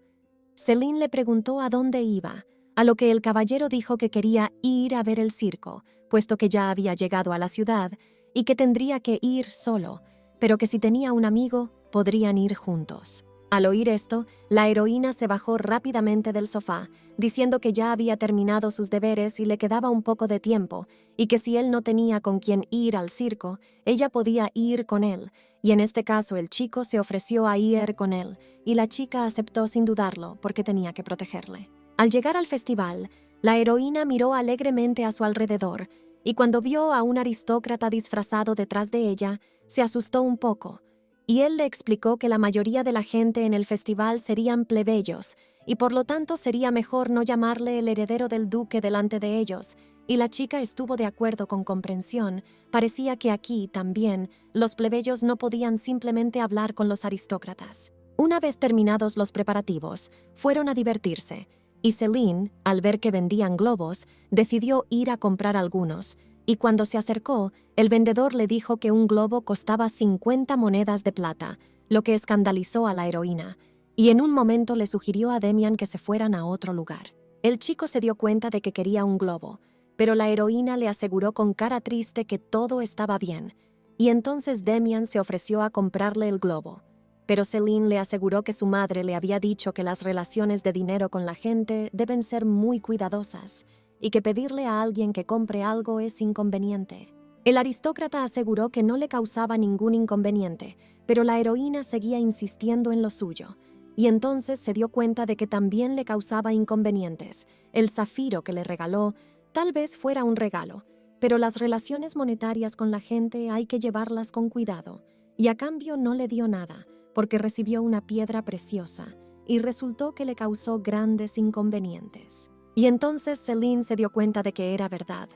[SPEAKER 1] Celine le preguntó a dónde iba, a lo que el caballero dijo que quería ir a ver el circo, puesto que ya había llegado a la ciudad y que tendría que ir solo, pero que si tenía un amigo, podrían ir juntos. Al oír esto, la heroína se bajó rápidamente del sofá, diciendo que ya había terminado sus deberes y le quedaba un poco de tiempo, y que si él no tenía con quién ir al circo, ella podía ir con él, y en este caso el chico se ofreció a ir con él, y la chica aceptó sin dudarlo porque tenía que protegerle. Al llegar al festival, la heroína miró alegremente a su alrededor, y cuando vio a un aristócrata disfrazado detrás de ella, se asustó un poco, y él le explicó que la mayoría de la gente en el festival serían plebeyos, y por lo tanto sería mejor no llamarle el heredero del duque delante de ellos, y la chica estuvo de acuerdo con comprensión. Parecía que aquí, también, los plebeyos no podían simplemente hablar con los aristócratas. Una vez terminados los preparativos, fueron a divertirse, y Celine, al ver que vendían globos, decidió ir a comprar algunos, y cuando se acercó, el vendedor le dijo que un globo costaba 50 monedas de plata, lo que escandalizó a la heroína, y en un momento le sugirió a Demian que se fueran a otro lugar. El chico se dio cuenta de que quería un globo, pero la heroína le aseguró con cara triste que todo estaba bien, y entonces Demian se ofreció a comprarle el globo. Pero Celine le aseguró que su madre le había dicho que las relaciones de dinero con la gente deben ser muy cuidadosas, y que pedirle a alguien que compre algo es inconveniente. El aristócrata aseguró que no le causaba ningún inconveniente, pero la heroína seguía insistiendo en lo suyo, y entonces se dio cuenta de que también le causaba inconvenientes. El zafiro que le regaló tal vez fuera un regalo, pero las relaciones monetarias con la gente hay que llevarlas con cuidado, y a cambio no le dio nada, porque recibió una piedra preciosa, y resultó que le causó grandes inconvenientes. Y entonces Celine se dio cuenta de que era verdad.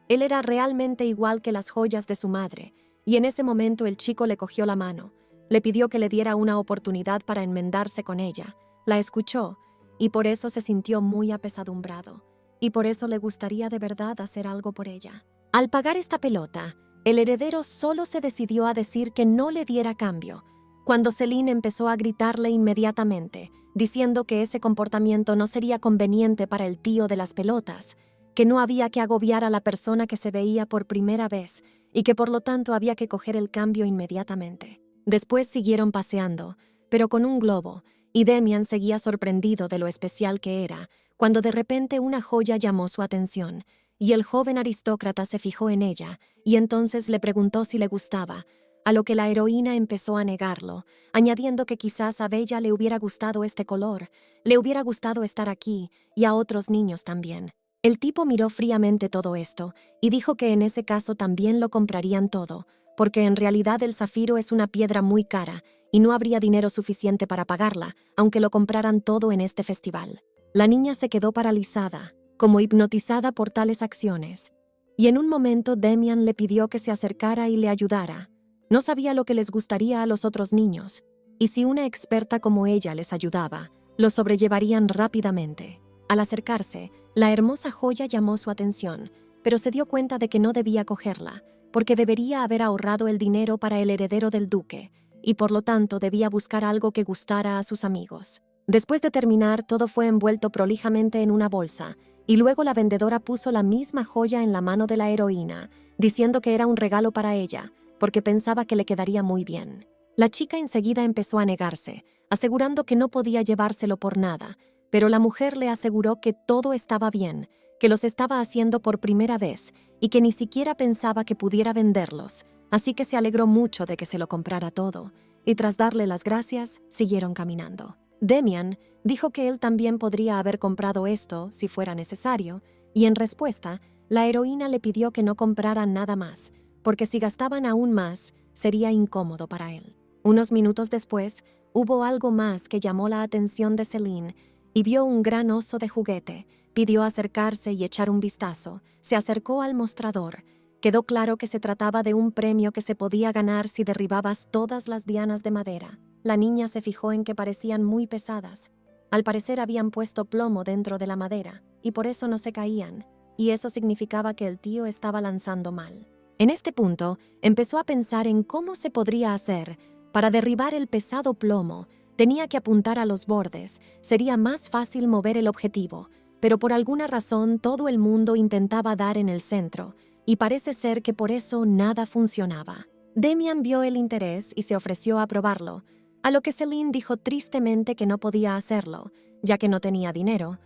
[SPEAKER 1] Él era realmente igual que las joyas de su madre, y en ese momento el chico le cogió la mano, le pidió que le diera una oportunidad para enmendarse con ella, la escuchó, y por eso se sintió muy apesadumbrado, y por eso le gustaría de verdad hacer algo por ella. Al pagar esta pelota, el heredero solo se decidió a decir que no le diera cambio, cuando Celine empezó a gritarle inmediatamente, diciendo que ese comportamiento no sería conveniente para el tío de las pelotas, que no había que agobiar a la persona que se veía por primera vez y que por lo tanto había que coger el cambio inmediatamente. Después siguieron paseando, pero con un globo, y Demian seguía sorprendido de lo especial que era, cuando de repente una joya llamó su atención, y el joven aristócrata se fijó en ella, y entonces le preguntó si le gustaba, a lo que la heroína empezó a negarlo, añadiendo que quizás a Bella le hubiera gustado este color, le hubiera gustado estar aquí, y a otros niños también. El tipo miró fríamente todo esto, y dijo que en ese caso también lo comprarían todo, porque en realidad el zafiro es una piedra muy cara, y no habría dinero suficiente para pagarla, aunque lo compraran todo en este festival. La niña se quedó paralizada, como hipnotizada por tales acciones, y en un momento Demian le pidió que se acercara y le ayudara. No sabía lo que les gustaría a los otros niños, y si una experta como ella les ayudaba, lo sobrellevarían rápidamente. Al acercarse, la hermosa joya llamó su atención, pero se dio cuenta de que no debía cogerla, porque debería haber ahorrado el dinero para el heredero del duque, y por lo tanto debía buscar algo que gustara a sus amigos. Después de terminar, todo fue envuelto prolijamente en una bolsa, y luego la vendedora puso la misma joya en la mano de la heroína, diciendo que era un regalo para ella, porque pensaba que le quedaría muy bien. La chica enseguida empezó a negarse, asegurando que no podía llevárselo por nada, pero la mujer le aseguró que todo estaba bien, que los estaba haciendo por primera vez y que ni siquiera pensaba que pudiera venderlos, así que se alegró mucho de que se lo comprara todo, y tras darle las gracias, siguieron caminando. Demian dijo que él también podría haber comprado esto si fuera necesario, y en respuesta, la heroína le pidió que no comprara nada más, porque si gastaban aún más, sería incómodo para él. Unos minutos después, hubo algo más que llamó la atención de Celine, y vio un gran oso de juguete. Pidió acercarse y echar un vistazo. Se acercó al mostrador. Quedó claro que se trataba de un premio que se podía ganar si derribabas todas las dianas de madera. La niña se fijó en que parecían muy pesadas. Al parecer habían puesto plomo dentro de la madera, y por eso no se caían, y eso significaba que el tío estaba lanzando mal. En este punto, empezó a pensar en cómo se podría hacer. Para derribar el pesado plomo, tenía que apuntar a los bordes, sería más fácil mover el objetivo, pero por alguna razón todo el mundo intentaba dar en el centro, y parece ser que por eso nada funcionaba. Demian vio el interés y se ofreció a probarlo, a lo que Celine dijo tristemente que no podía hacerlo, ya que no tenía dinero,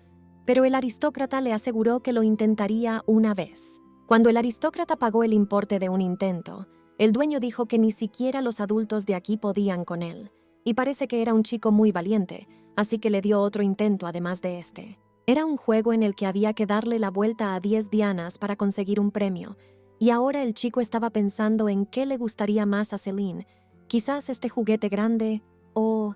[SPEAKER 1] pero el aristócrata le aseguró que lo intentaría una vez. Cuando el aristócrata pagó el importe de un intento, el dueño dijo que ni siquiera los adultos de aquí podían con él, y parece que era un chico muy valiente, así que le dio otro intento además de este. Era un juego en el que había que darle la vuelta a 10 dianas para conseguir un premio, y ahora el chico estaba pensando en qué le gustaría más a Celine, quizás este juguete grande o...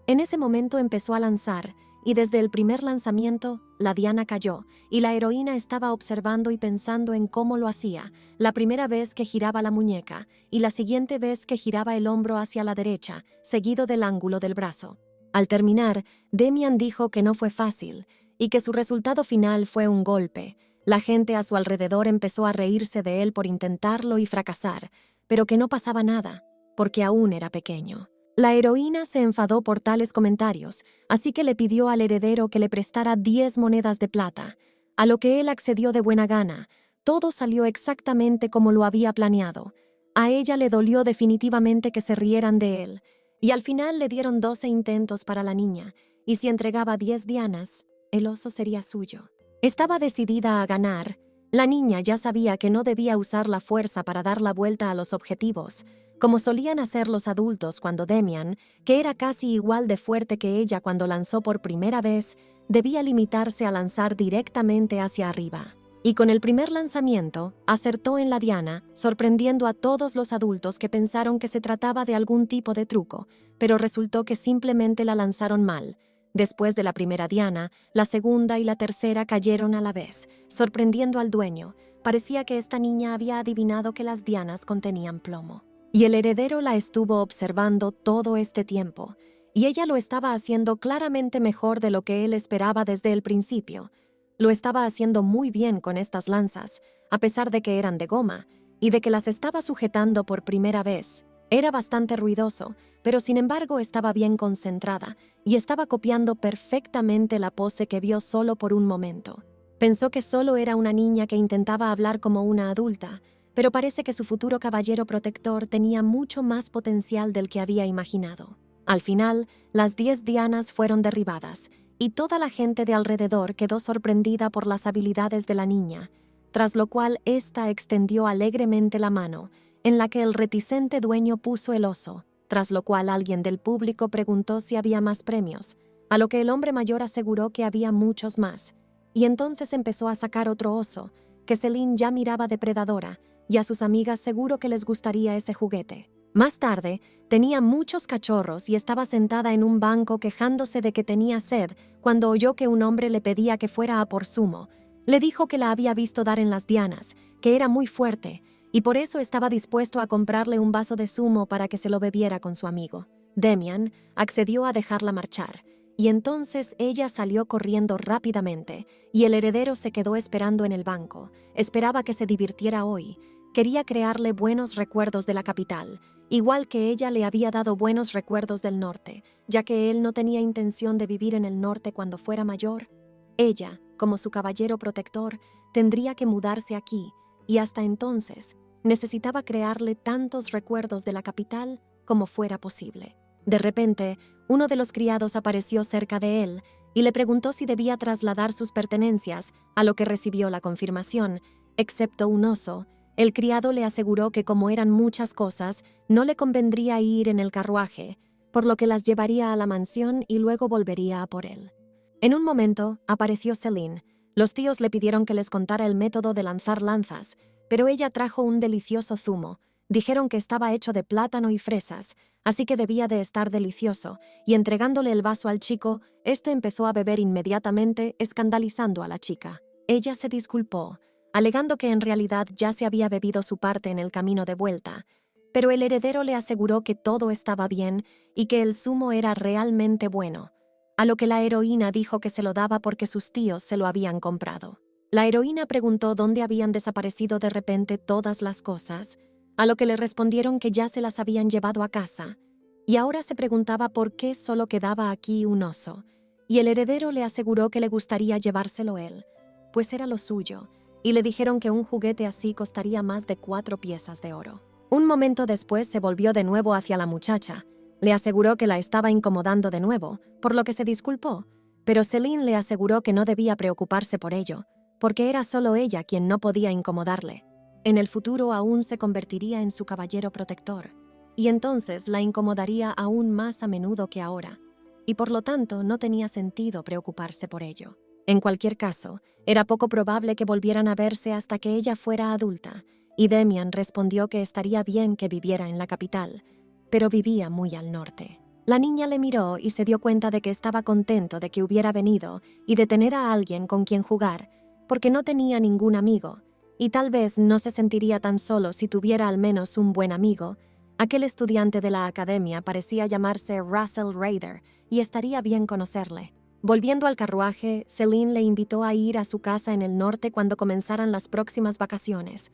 [SPEAKER 1] En ese momento empezó a lanzar, y desde el primer lanzamiento, la diana cayó, y la heroína estaba observando y pensando en cómo lo hacía, la primera vez que giraba la muñeca, y la siguiente vez que giraba el hombro hacia la derecha, seguido del ángulo del brazo. Al terminar, Demian dijo que no fue fácil, y que su resultado final fue un golpe. La gente a su alrededor empezó a reírse de él por intentarlo y fracasar, pero que no pasaba nada, porque aún era pequeño. La heroína se enfadó por tales comentarios, así que le pidió al heredero que le prestara 10 monedas de plata, a lo que él accedió de buena gana. Todo salió exactamente como lo había planeado. A ella le dolió definitivamente que se rieran de él, y al final le dieron 12 intentos para la niña, y si entregaba 10 dianas, el oso sería suyo. Estaba decidida a ganar. La niña ya sabía que no debía usar la fuerza para dar la vuelta a los objetivos, como solían hacer los adultos cuando Demian, que era casi igual de fuerte que ella cuando lanzó por primera vez, debía limitarse a lanzar directamente hacia arriba. Y con el primer lanzamiento, acertó en la diana, sorprendiendo a todos los adultos que pensaron que se trataba de algún tipo de truco, pero resultó que simplemente la lanzaron mal. Después de la primera diana, la segunda y la tercera cayeron a la vez, sorprendiendo al dueño. Parecía que esta niña había adivinado que las dianas contenían plomo. Y el heredero la estuvo observando todo este tiempo, y ella lo estaba haciendo claramente mejor de lo que él esperaba desde el principio. Lo estaba haciendo muy bien con estas lanzas, a pesar de que eran de goma, y de que las estaba sujetando por primera vez. Era bastante ruidoso, pero sin embargo estaba bien concentrada, y estaba copiando perfectamente la pose que vio solo por un momento. Pensó que solo era una niña que intentaba hablar como una adulta, pero parece que su futuro caballero protector tenía mucho más potencial del que había imaginado. Al final, las 10 dianas fueron derribadas, y toda la gente de alrededor quedó sorprendida por las habilidades de la niña, tras lo cual ésta extendió alegremente la mano, en la que el reticente dueño puso el oso, tras lo cual alguien del público preguntó si había más premios, a lo que el hombre mayor aseguró que había muchos más, y entonces empezó a sacar otro oso, que Celine ya miraba depredadora, y a sus amigas seguro que les gustaría ese juguete. Más tarde, tenía muchos cachorros y estaba sentada en un banco quejándose de que tenía sed cuando oyó que un hombre le pedía que fuera a por zumo. Le dijo que la había visto dar en las dianas, que era muy fuerte, y por eso estaba dispuesto a comprarle un vaso de zumo para que se lo bebiera con su amigo. Demian accedió a dejarla marchar, y entonces ella salió corriendo rápidamente, y el heredero se quedó esperando en el banco. Esperaba que se divirtiera hoy. Quería crearle buenos recuerdos de la capital, igual que ella le había dado buenos recuerdos del norte, ya que él no tenía intención de vivir en el norte cuando fuera mayor. Ella, como su caballero protector, tendría que mudarse aquí, y hasta entonces necesitaba crearle tantos recuerdos de la capital como fuera posible. De repente, uno de los criados apareció cerca de él y le preguntó si debía trasladar sus pertenencias, a lo que recibió la confirmación, excepto un oso. El criado le aseguró que como eran muchas cosas, no le convendría ir en el carruaje, por lo que las llevaría a la mansión y luego volvería a por él. En un momento, apareció Celine. Los tíos le pidieron que les contara el método de lanzar lanzas, pero ella trajo un delicioso zumo. Dijeron que estaba hecho de plátano y fresas, así que debía de estar delicioso, y entregándole el vaso al chico, este empezó a beber inmediatamente, escandalizando a la chica. Ella se disculpó, alegando que en realidad ya se había bebido su parte en el camino de vuelta, pero el heredero le aseguró que todo estaba bien y que el zumo era realmente bueno, a lo que la heroína dijo que se lo daba porque sus tíos se lo habían comprado. La heroína preguntó dónde habían desaparecido de repente todas las cosas, a lo que le respondieron que ya se las habían llevado a casa, y ahora se preguntaba por qué solo quedaba aquí un oso, y el heredero le aseguró que le gustaría llevárselo él, pues era lo suyo, y le dijeron que un juguete así costaría más de 4 piezas de oro. Un momento después se volvió de nuevo hacia la muchacha. Le aseguró que la estaba incomodando de nuevo, por lo que se disculpó, pero Celine le aseguró que no debía preocuparse por ello, porque era solo ella quien no podía incomodarle. En el futuro aún se convertiría en su caballero protector, y entonces la incomodaría aún más a menudo que ahora, y por lo tanto no tenía sentido preocuparse por ello. En cualquier caso, era poco probable que volvieran a verse hasta que ella fuera adulta, y Demian respondió que estaría bien que viviera en la capital, pero vivía muy al norte. La niña le miró y se dio cuenta de que estaba contento de que hubiera venido y de tener a alguien con quien jugar, porque no tenía ningún amigo, y tal vez no se sentiría tan solo si tuviera al menos un buen amigo. Aquel estudiante de la academia parecía llamarse Russell Raider, y estaría bien conocerle. Volviendo al carruaje, Celine le invitó a ir a su casa en el norte cuando comenzaran las próximas vacaciones.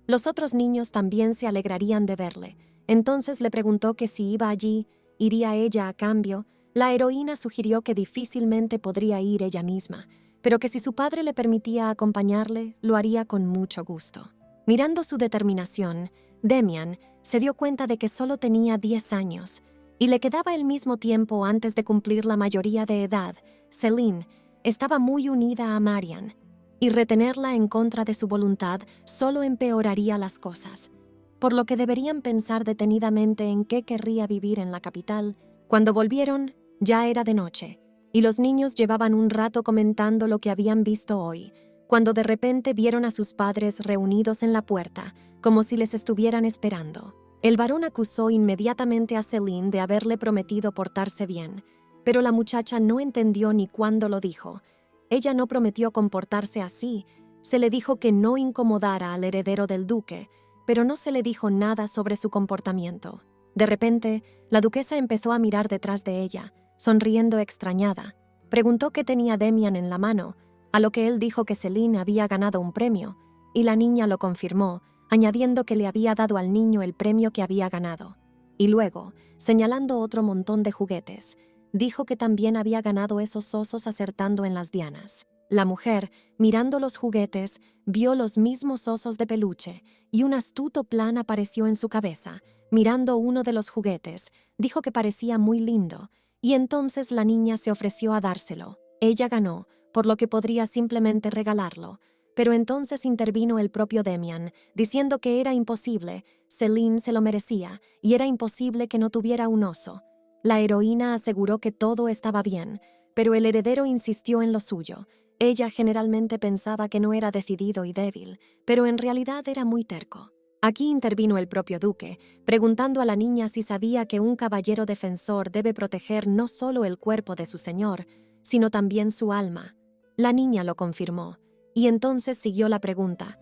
[SPEAKER 1] Los otros niños también se alegrarían de verle. Entonces le preguntó que si iba allí, ¿iría ella a cambio? La heroína sugirió que difícilmente podría ir ella misma, pero que si su padre le permitía acompañarle, lo haría con mucho gusto. Mirando su determinación, Demian se dio cuenta de que solo tenía 10 años, y le quedaba el mismo tiempo antes de cumplir la mayoría de edad. Celine estaba muy unida a Marian, y retenerla en contra de su voluntad solo empeoraría las cosas. Por lo que deberían pensar detenidamente en qué querría vivir en la capital. Cuando volvieron, ya era de noche, y los niños llevaban un rato comentando lo que habían visto hoy, cuando de repente vieron a sus padres reunidos en la puerta, como si les estuvieran esperando. El varón acusó inmediatamente a Celine de haberle prometido portarse bien, pero la muchacha no entendió ni cuándo lo dijo. Ella no prometió comportarse así. Se le dijo que no incomodara al heredero del duque, pero no se le dijo nada sobre su comportamiento. De repente, la duquesa empezó a mirar detrás de ella, sonriendo extrañada. Preguntó qué tenía Demian en la mano, a lo que él dijo que Celine había ganado un premio, y la niña lo confirmó, añadiendo que le había dado al niño el premio que había ganado. Y luego, señalando otro montón de juguetes, dijo que también había ganado esos osos acertando en las dianas. La mujer, mirando los juguetes, vio los mismos osos de peluche, y un astuto plan apareció en su cabeza. Mirando uno de los juguetes, dijo que parecía muy lindo, y entonces la niña se ofreció a dárselo. Ella ganó, por lo que podría simplemente regalarlo, pero entonces intervino el propio Demian, diciendo que era imposible, Celine se lo merecía, y era imposible que no tuviera un oso. La heroína aseguró que todo estaba bien, pero el heredero insistió en lo suyo. Ella generalmente pensaba que no era decidido y débil, pero en realidad era muy terco. Aquí intervino el propio duque, preguntando a la niña si sabía que un caballero defensor debe proteger no solo el cuerpo de su señor, sino también su alma. La niña lo confirmó, y entonces siguió la pregunta: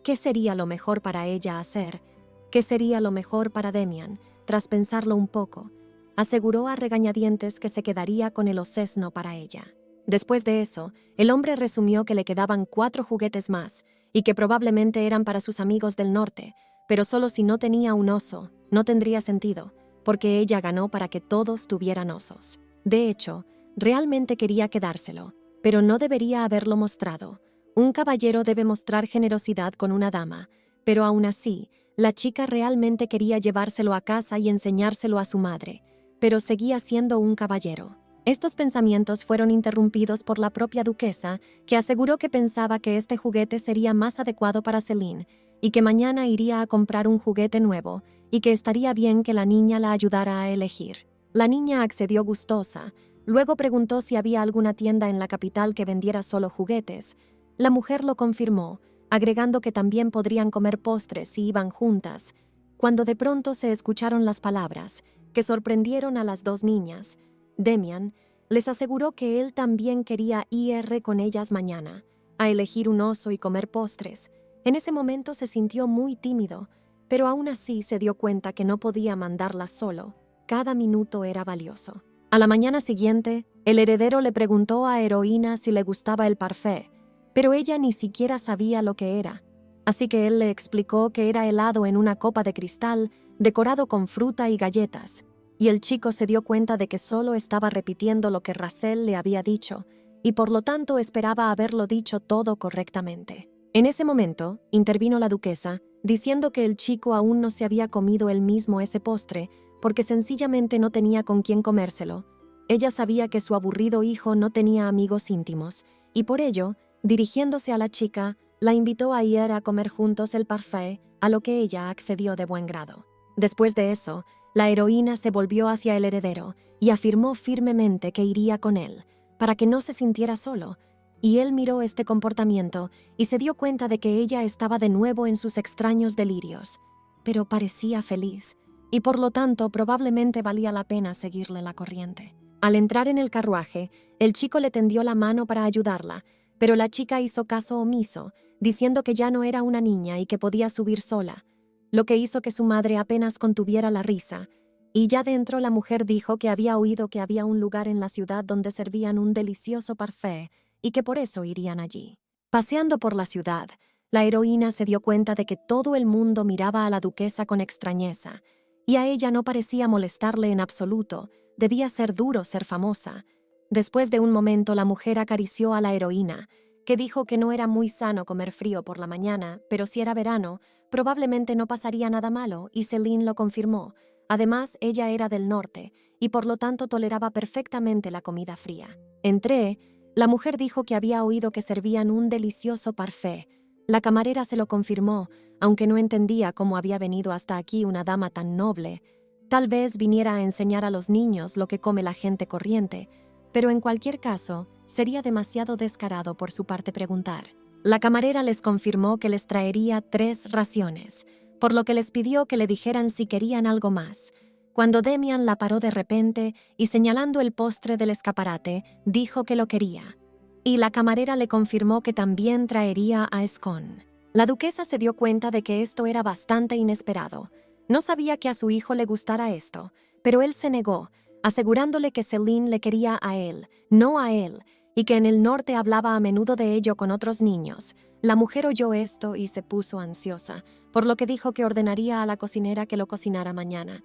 [SPEAKER 1] ¿qué sería lo mejor para ella hacer? ¿Qué sería lo mejor para Demian? Tras pensarlo un poco, aseguró a regañadientes que se quedaría con el osesno para ella. Después de eso, el hombre resumió que le quedaban 4 juguetes más y que probablemente eran para sus amigos del norte, pero solo si no tenía un oso, no tendría sentido, porque ella ganó para que todos tuvieran osos. De hecho, realmente quería quedárselo, pero no debería haberlo mostrado. Un caballero debe mostrar generosidad con una dama, pero aún así, la chica realmente quería llevárselo a casa y enseñárselo a su madre, pero seguía siendo un caballero. Estos pensamientos fueron interrumpidos por la propia duquesa, que aseguró que pensaba que este juguete sería más adecuado para Celine y que mañana iría a comprar un juguete nuevo y que estaría bien que la niña la ayudara a elegir. La niña accedió gustosa. Luego preguntó si había alguna tienda en la capital que vendiera solo juguetes. La mujer lo confirmó, agregando que también podrían comer postres si iban juntas, cuando de pronto se escucharon las palabras, que sorprendieron a las 2 niñas. Demian les aseguró que él también quería ir con ellas mañana, a elegir un oso y comer postres. En ese momento se sintió muy tímido, pero aún así se dio cuenta que no podía mandarlas solo. Cada minuto era valioso. A la mañana siguiente, el heredero le preguntó a Heroína si le gustaba el parfait, pero ella ni siquiera sabía lo que era. Así que él le explicó que era helado en una copa de cristal, decorado con fruta y galletas. Y el chico se dio cuenta de que solo estaba repitiendo lo que Rachel le había dicho, y por lo tanto esperaba haberlo dicho todo correctamente. En ese momento, intervino la duquesa, diciendo que el chico aún no se había comido él mismo ese postre, porque sencillamente no tenía con quién comérselo. Ella sabía que su aburrido hijo no tenía amigos íntimos, y por ello, dirigiéndose a la chica, la invitó a ir a comer juntos el parfait, a lo que ella accedió de buen grado. Después de eso, la heroína se volvió hacia el heredero y afirmó firmemente que iría con él, para que no se sintiera solo, y él miró este comportamiento y se dio cuenta de que ella estaba de nuevo en sus extraños delirios, pero parecía feliz, y por lo tanto probablemente valía la pena seguirle la corriente. Al entrar en el carruaje, el chico le tendió la mano para ayudarla, pero la chica hizo caso omiso, diciendo que ya no era una niña y que podía subir sola, lo que hizo que su madre apenas contuviera la risa, y ya dentro la mujer dijo que había oído que había un lugar en la ciudad donde servían un delicioso parfait y que por eso irían allí. Paseando por la ciudad, la heroína se dio cuenta de que todo el mundo miraba a la duquesa con extrañeza, y a ella no parecía molestarle en absoluto. Debía ser duro ser famosa. Después de un momento la mujer acarició a la heroína, que dijo que no era muy sano comer frío por la mañana, pero si era verano, probablemente no pasaría nada malo, y Celine lo confirmó. Además, ella era del norte, y por lo tanto toleraba perfectamente la comida fría. Entré, La mujer dijo que había oído que servían un delicioso parfait. La camarera se lo confirmó, aunque no entendía cómo había venido hasta aquí una dama tan noble. Tal vez viniera a enseñar a los niños lo que come la gente corriente, pero en cualquier caso, sería demasiado descarado por su parte preguntar. La camarera les confirmó que les traería 3 raciones, por lo que les pidió que le dijeran si querían algo más. Cuando Demian la paró de repente y señalando el postre del escaparate, dijo que lo quería. Y la camarera le confirmó que también traería a scone. La duquesa se dio cuenta de que esto era bastante inesperado. No sabía que a su hijo le gustara esto, pero él se negó, asegurándole que Celine le quería a él, no a él, y que en el norte hablaba a menudo de ello con otros niños. La mujer oyó esto y se puso ansiosa, por lo que dijo que ordenaría a la cocinera que lo cocinara mañana.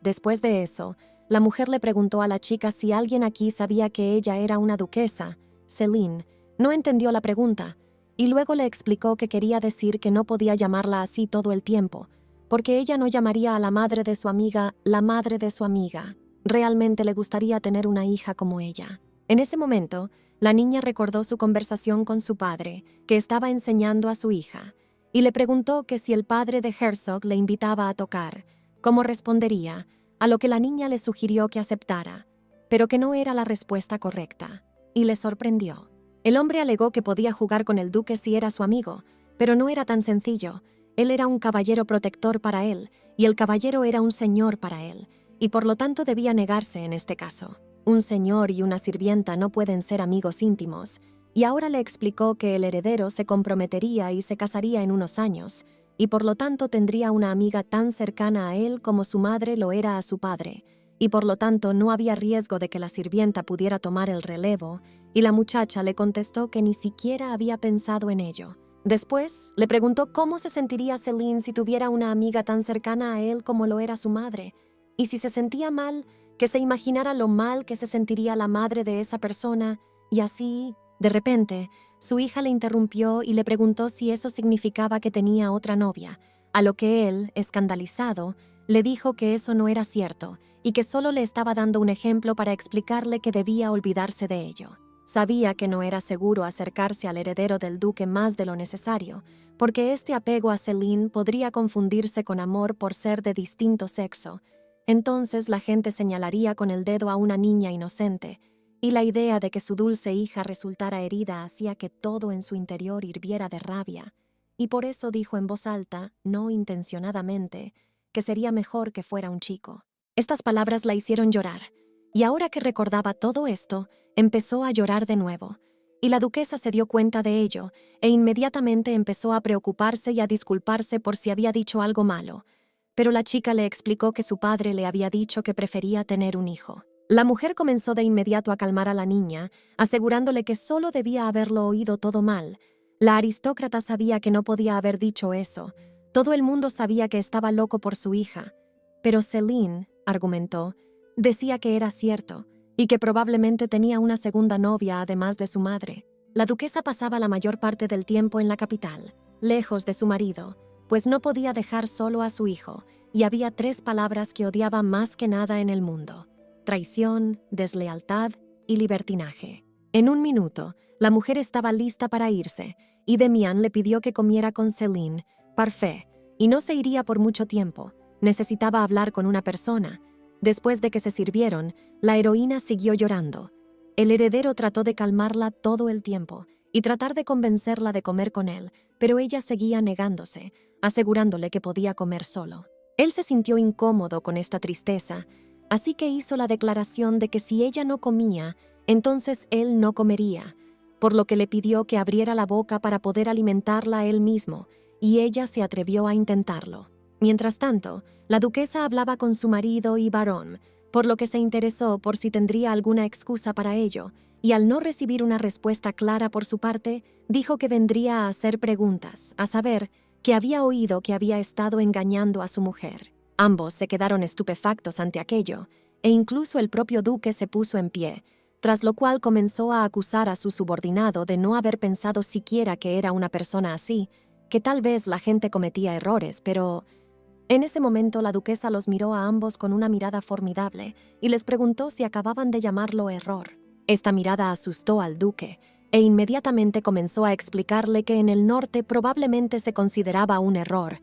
[SPEAKER 1] Después de eso, la mujer le preguntó a la chica si alguien aquí sabía que ella era una duquesa. Celine no entendió la pregunta, y luego le explicó que quería decir que no podía llamarla así todo el tiempo, porque ella no llamaría a la madre de su amiga la madre de su amiga. Realmente le gustaría tener una hija como ella. En ese momento, la niña recordó su conversación con su padre, que estaba enseñando a su hija, y le preguntó que si el padre de Herzog le invitaba a tocar, cómo respondería, a lo que la niña le sugirió que aceptara, pero que no era la respuesta correcta, y le sorprendió. El hombre alegó que podía jugar con el duque si era su amigo, pero no era tan sencillo. Él era un caballero protector para él, y el caballero era un señor para él, y por lo tanto debía negarse en este caso. Un señor y una sirvienta no pueden ser amigos íntimos, y ahora le explicó que el heredero se comprometería y se casaría en unos años, y por lo tanto tendría una amiga tan cercana a él como su madre lo era a su padre, y por lo tanto no había riesgo de que la sirvienta pudiera tomar el relevo, y la muchacha le contestó que ni siquiera había pensado en ello. Después, le preguntó cómo se sentiría Celine si tuviera una amiga tan cercana a él como lo era su madre, y si se sentía mal, que se imaginara lo mal que se sentiría la madre de esa persona, y así, de repente, su hija le interrumpió y le preguntó si eso significaba que tenía otra novia, a lo que él, escandalizado, le dijo que eso no era cierto y que solo le estaba dando un ejemplo para explicarle que debía olvidarse de ello. Sabía que no era seguro acercarse al heredero del duque más de lo necesario, porque este apego a Celine podría confundirse con amor por ser de distinto sexo. Entonces la gente señalaría con el dedo a una niña inocente, y la idea de que su dulce hija resultara herida hacía que todo en su interior hirviera de rabia, y por eso dijo en voz alta, no intencionadamente, que sería mejor que fuera un chico. Estas palabras la hicieron llorar, y ahora que recordaba todo esto, empezó a llorar de nuevo, y la duquesa se dio cuenta de ello, e inmediatamente empezó a preocuparse y a disculparse por si había dicho algo malo. Pero la chica le explicó que su padre le había dicho que prefería tener un hijo. La mujer comenzó de inmediato a calmar a la niña, asegurándole que solo debía haberlo oído todo mal. La aristócrata sabía que no podía haber dicho eso. Todo el mundo sabía que estaba loco por su hija. Pero Celine, argumentó, decía que era cierto, y que probablemente tenía una segunda novia además de su madre. La duquesa pasaba la mayor parte del tiempo en la capital, lejos de su marido, pues no podía dejar solo a su hijo, y había 3 palabras que odiaba más que nada en el mundo: traición, deslealtad y libertinaje. En un minuto, la mujer estaba lista para irse, y Demian le pidió que comiera con Celine, parfait, y no se iría por mucho tiempo. Necesitaba hablar con una persona. Después de que se sirvieron, la heroína siguió llorando. El heredero trató de calmarla todo el tiempo y tratar de convencerla de comer con él, pero ella seguía negándose, asegurándole que podía comer solo. Él se sintió incómodo con esta tristeza, así que hizo la declaración de que si ella no comía, entonces él no comería, por lo que le pidió que abriera la boca para poder alimentarla él mismo, y ella se atrevió a intentarlo. Mientras tanto, la duquesa hablaba con su marido y varón, por lo que se interesó por si tendría alguna excusa para ello, y al no recibir una respuesta clara por su parte, dijo que vendría a hacer preguntas, a saber, que había oído que había estado engañando a su mujer. Ambos se quedaron estupefactos ante aquello, e incluso el propio duque se puso en pie, tras lo cual comenzó a acusar a su subordinado de no haber pensado siquiera que era una persona así, que tal vez la gente cometía errores, pero... En ese momento la duquesa los miró a ambos con una mirada formidable y les preguntó si acababan de llamarlo error. Esta mirada asustó al duque, e inmediatamente comenzó a explicarle que en el norte probablemente se consideraba un error,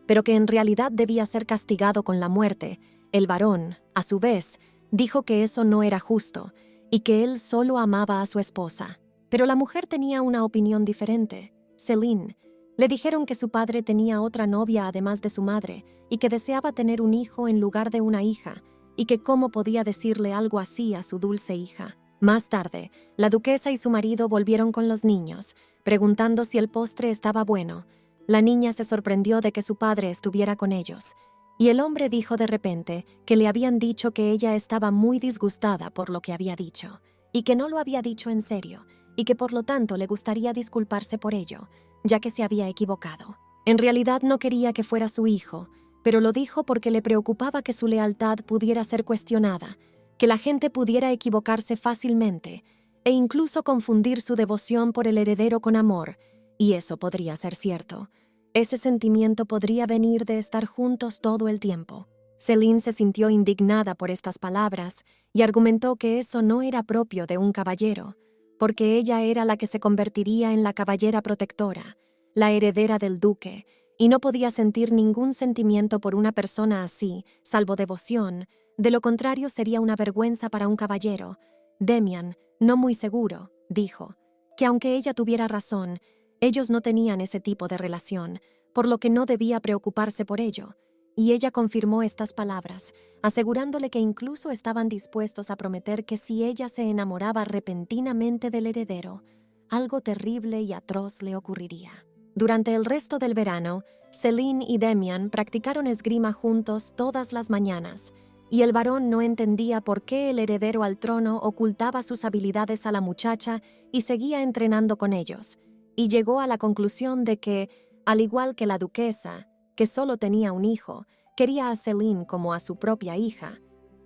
[SPEAKER 1] pero que en realidad debía ser castigado con la muerte. El varón, a su vez, dijo que eso no era justo y que él solo amaba a su esposa. Pero la mujer tenía una opinión diferente. Céline. Le dijeron que su padre tenía otra novia además de su madre y que deseaba tener un hijo en lugar de una hija, y que cómo podía decirle algo así a su dulce hija. Más tarde, la duquesa y su marido volvieron con los niños, preguntando si el postre estaba bueno. La niña se sorprendió de que su padre estuviera con ellos, y el hombre dijo de repente que le habían dicho que ella estaba muy disgustada por lo que había dicho, y que no lo había dicho en serio, y que por lo tanto le gustaría disculparse por ello, ya que se había equivocado. En realidad no quería que fuera su hijo, pero lo dijo porque le preocupaba que su lealtad pudiera ser cuestionada, que la gente pudiera equivocarse fácilmente e incluso confundir su devoción por el heredero con amor, y eso podría ser cierto. Ese sentimiento podría venir de estar juntos todo el tiempo. Céline se sintió indignada por estas palabras y argumentó que eso no era propio de un caballero, porque ella era la que se convertiría en la caballera protectora, la heredera del duque, y no podía sentir ningún sentimiento por una persona así, salvo devoción. De lo contrario sería una vergüenza para un caballero. Demian, no muy seguro, dijo, que aunque ella tuviera razón, ellos no tenían ese tipo de relación, por lo que no debía preocuparse por ello. Y ella confirmó estas palabras, asegurándole que incluso estaban dispuestos a prometer que si ella se enamoraba repentinamente del heredero, algo terrible y atroz le ocurriría. Durante el resto del verano, Céline y Demian practicaron esgrima juntos todas las mañanas, y el varón no entendía por qué el heredero al trono ocultaba sus habilidades a la muchacha y seguía entrenando con ellos, y llegó a la conclusión de que, al igual que la duquesa, que solo tenía un hijo, quería a Céline como a su propia hija.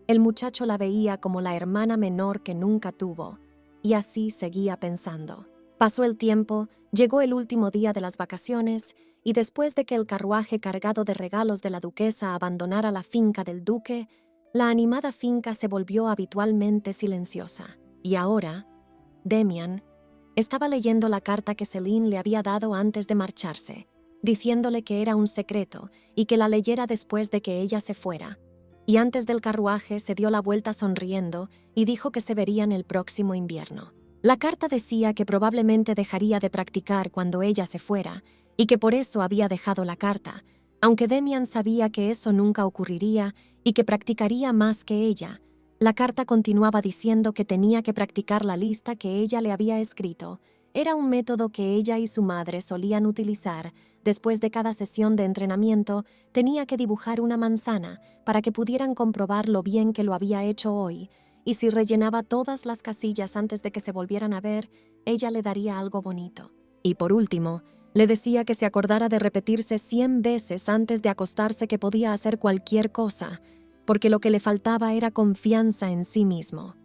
[SPEAKER 1] El muchacho la veía como la hermana menor que nunca tuvo, y así seguía pensando. Pasó el tiempo, llegó el último día de las vacaciones, y después de que el carruaje cargado de regalos de la duquesa abandonara la finca del duque, la animada finca se volvió habitualmente silenciosa. Y ahora, Demian estaba leyendo la carta que Céline le había dado antes de marcharse, diciéndole que era un secreto y que la leyera después de que ella se fuera. Y antes del carruaje se dio la vuelta sonriendo y dijo que se verían el próximo invierno. La carta decía que probablemente dejaría de practicar cuando ella se fuera y que por eso había dejado la carta, aunque Demian sabía que eso nunca ocurriría y que practicaría más que ella. La carta continuaba diciendo que tenía que practicar la lista que ella le había escrito. Era un método que ella y su madre solían utilizar. Después de cada sesión de entrenamiento, tenía que dibujar una manzana para que pudieran comprobar lo bien que lo había hecho hoy, y si rellenaba todas las casillas antes de que se volvieran a ver, ella le daría algo bonito. Y por último, le decía que se acordara de repetirse 100 veces antes de acostarse que podía hacer cualquier cosa, porque lo que le faltaba era confianza en sí mismo.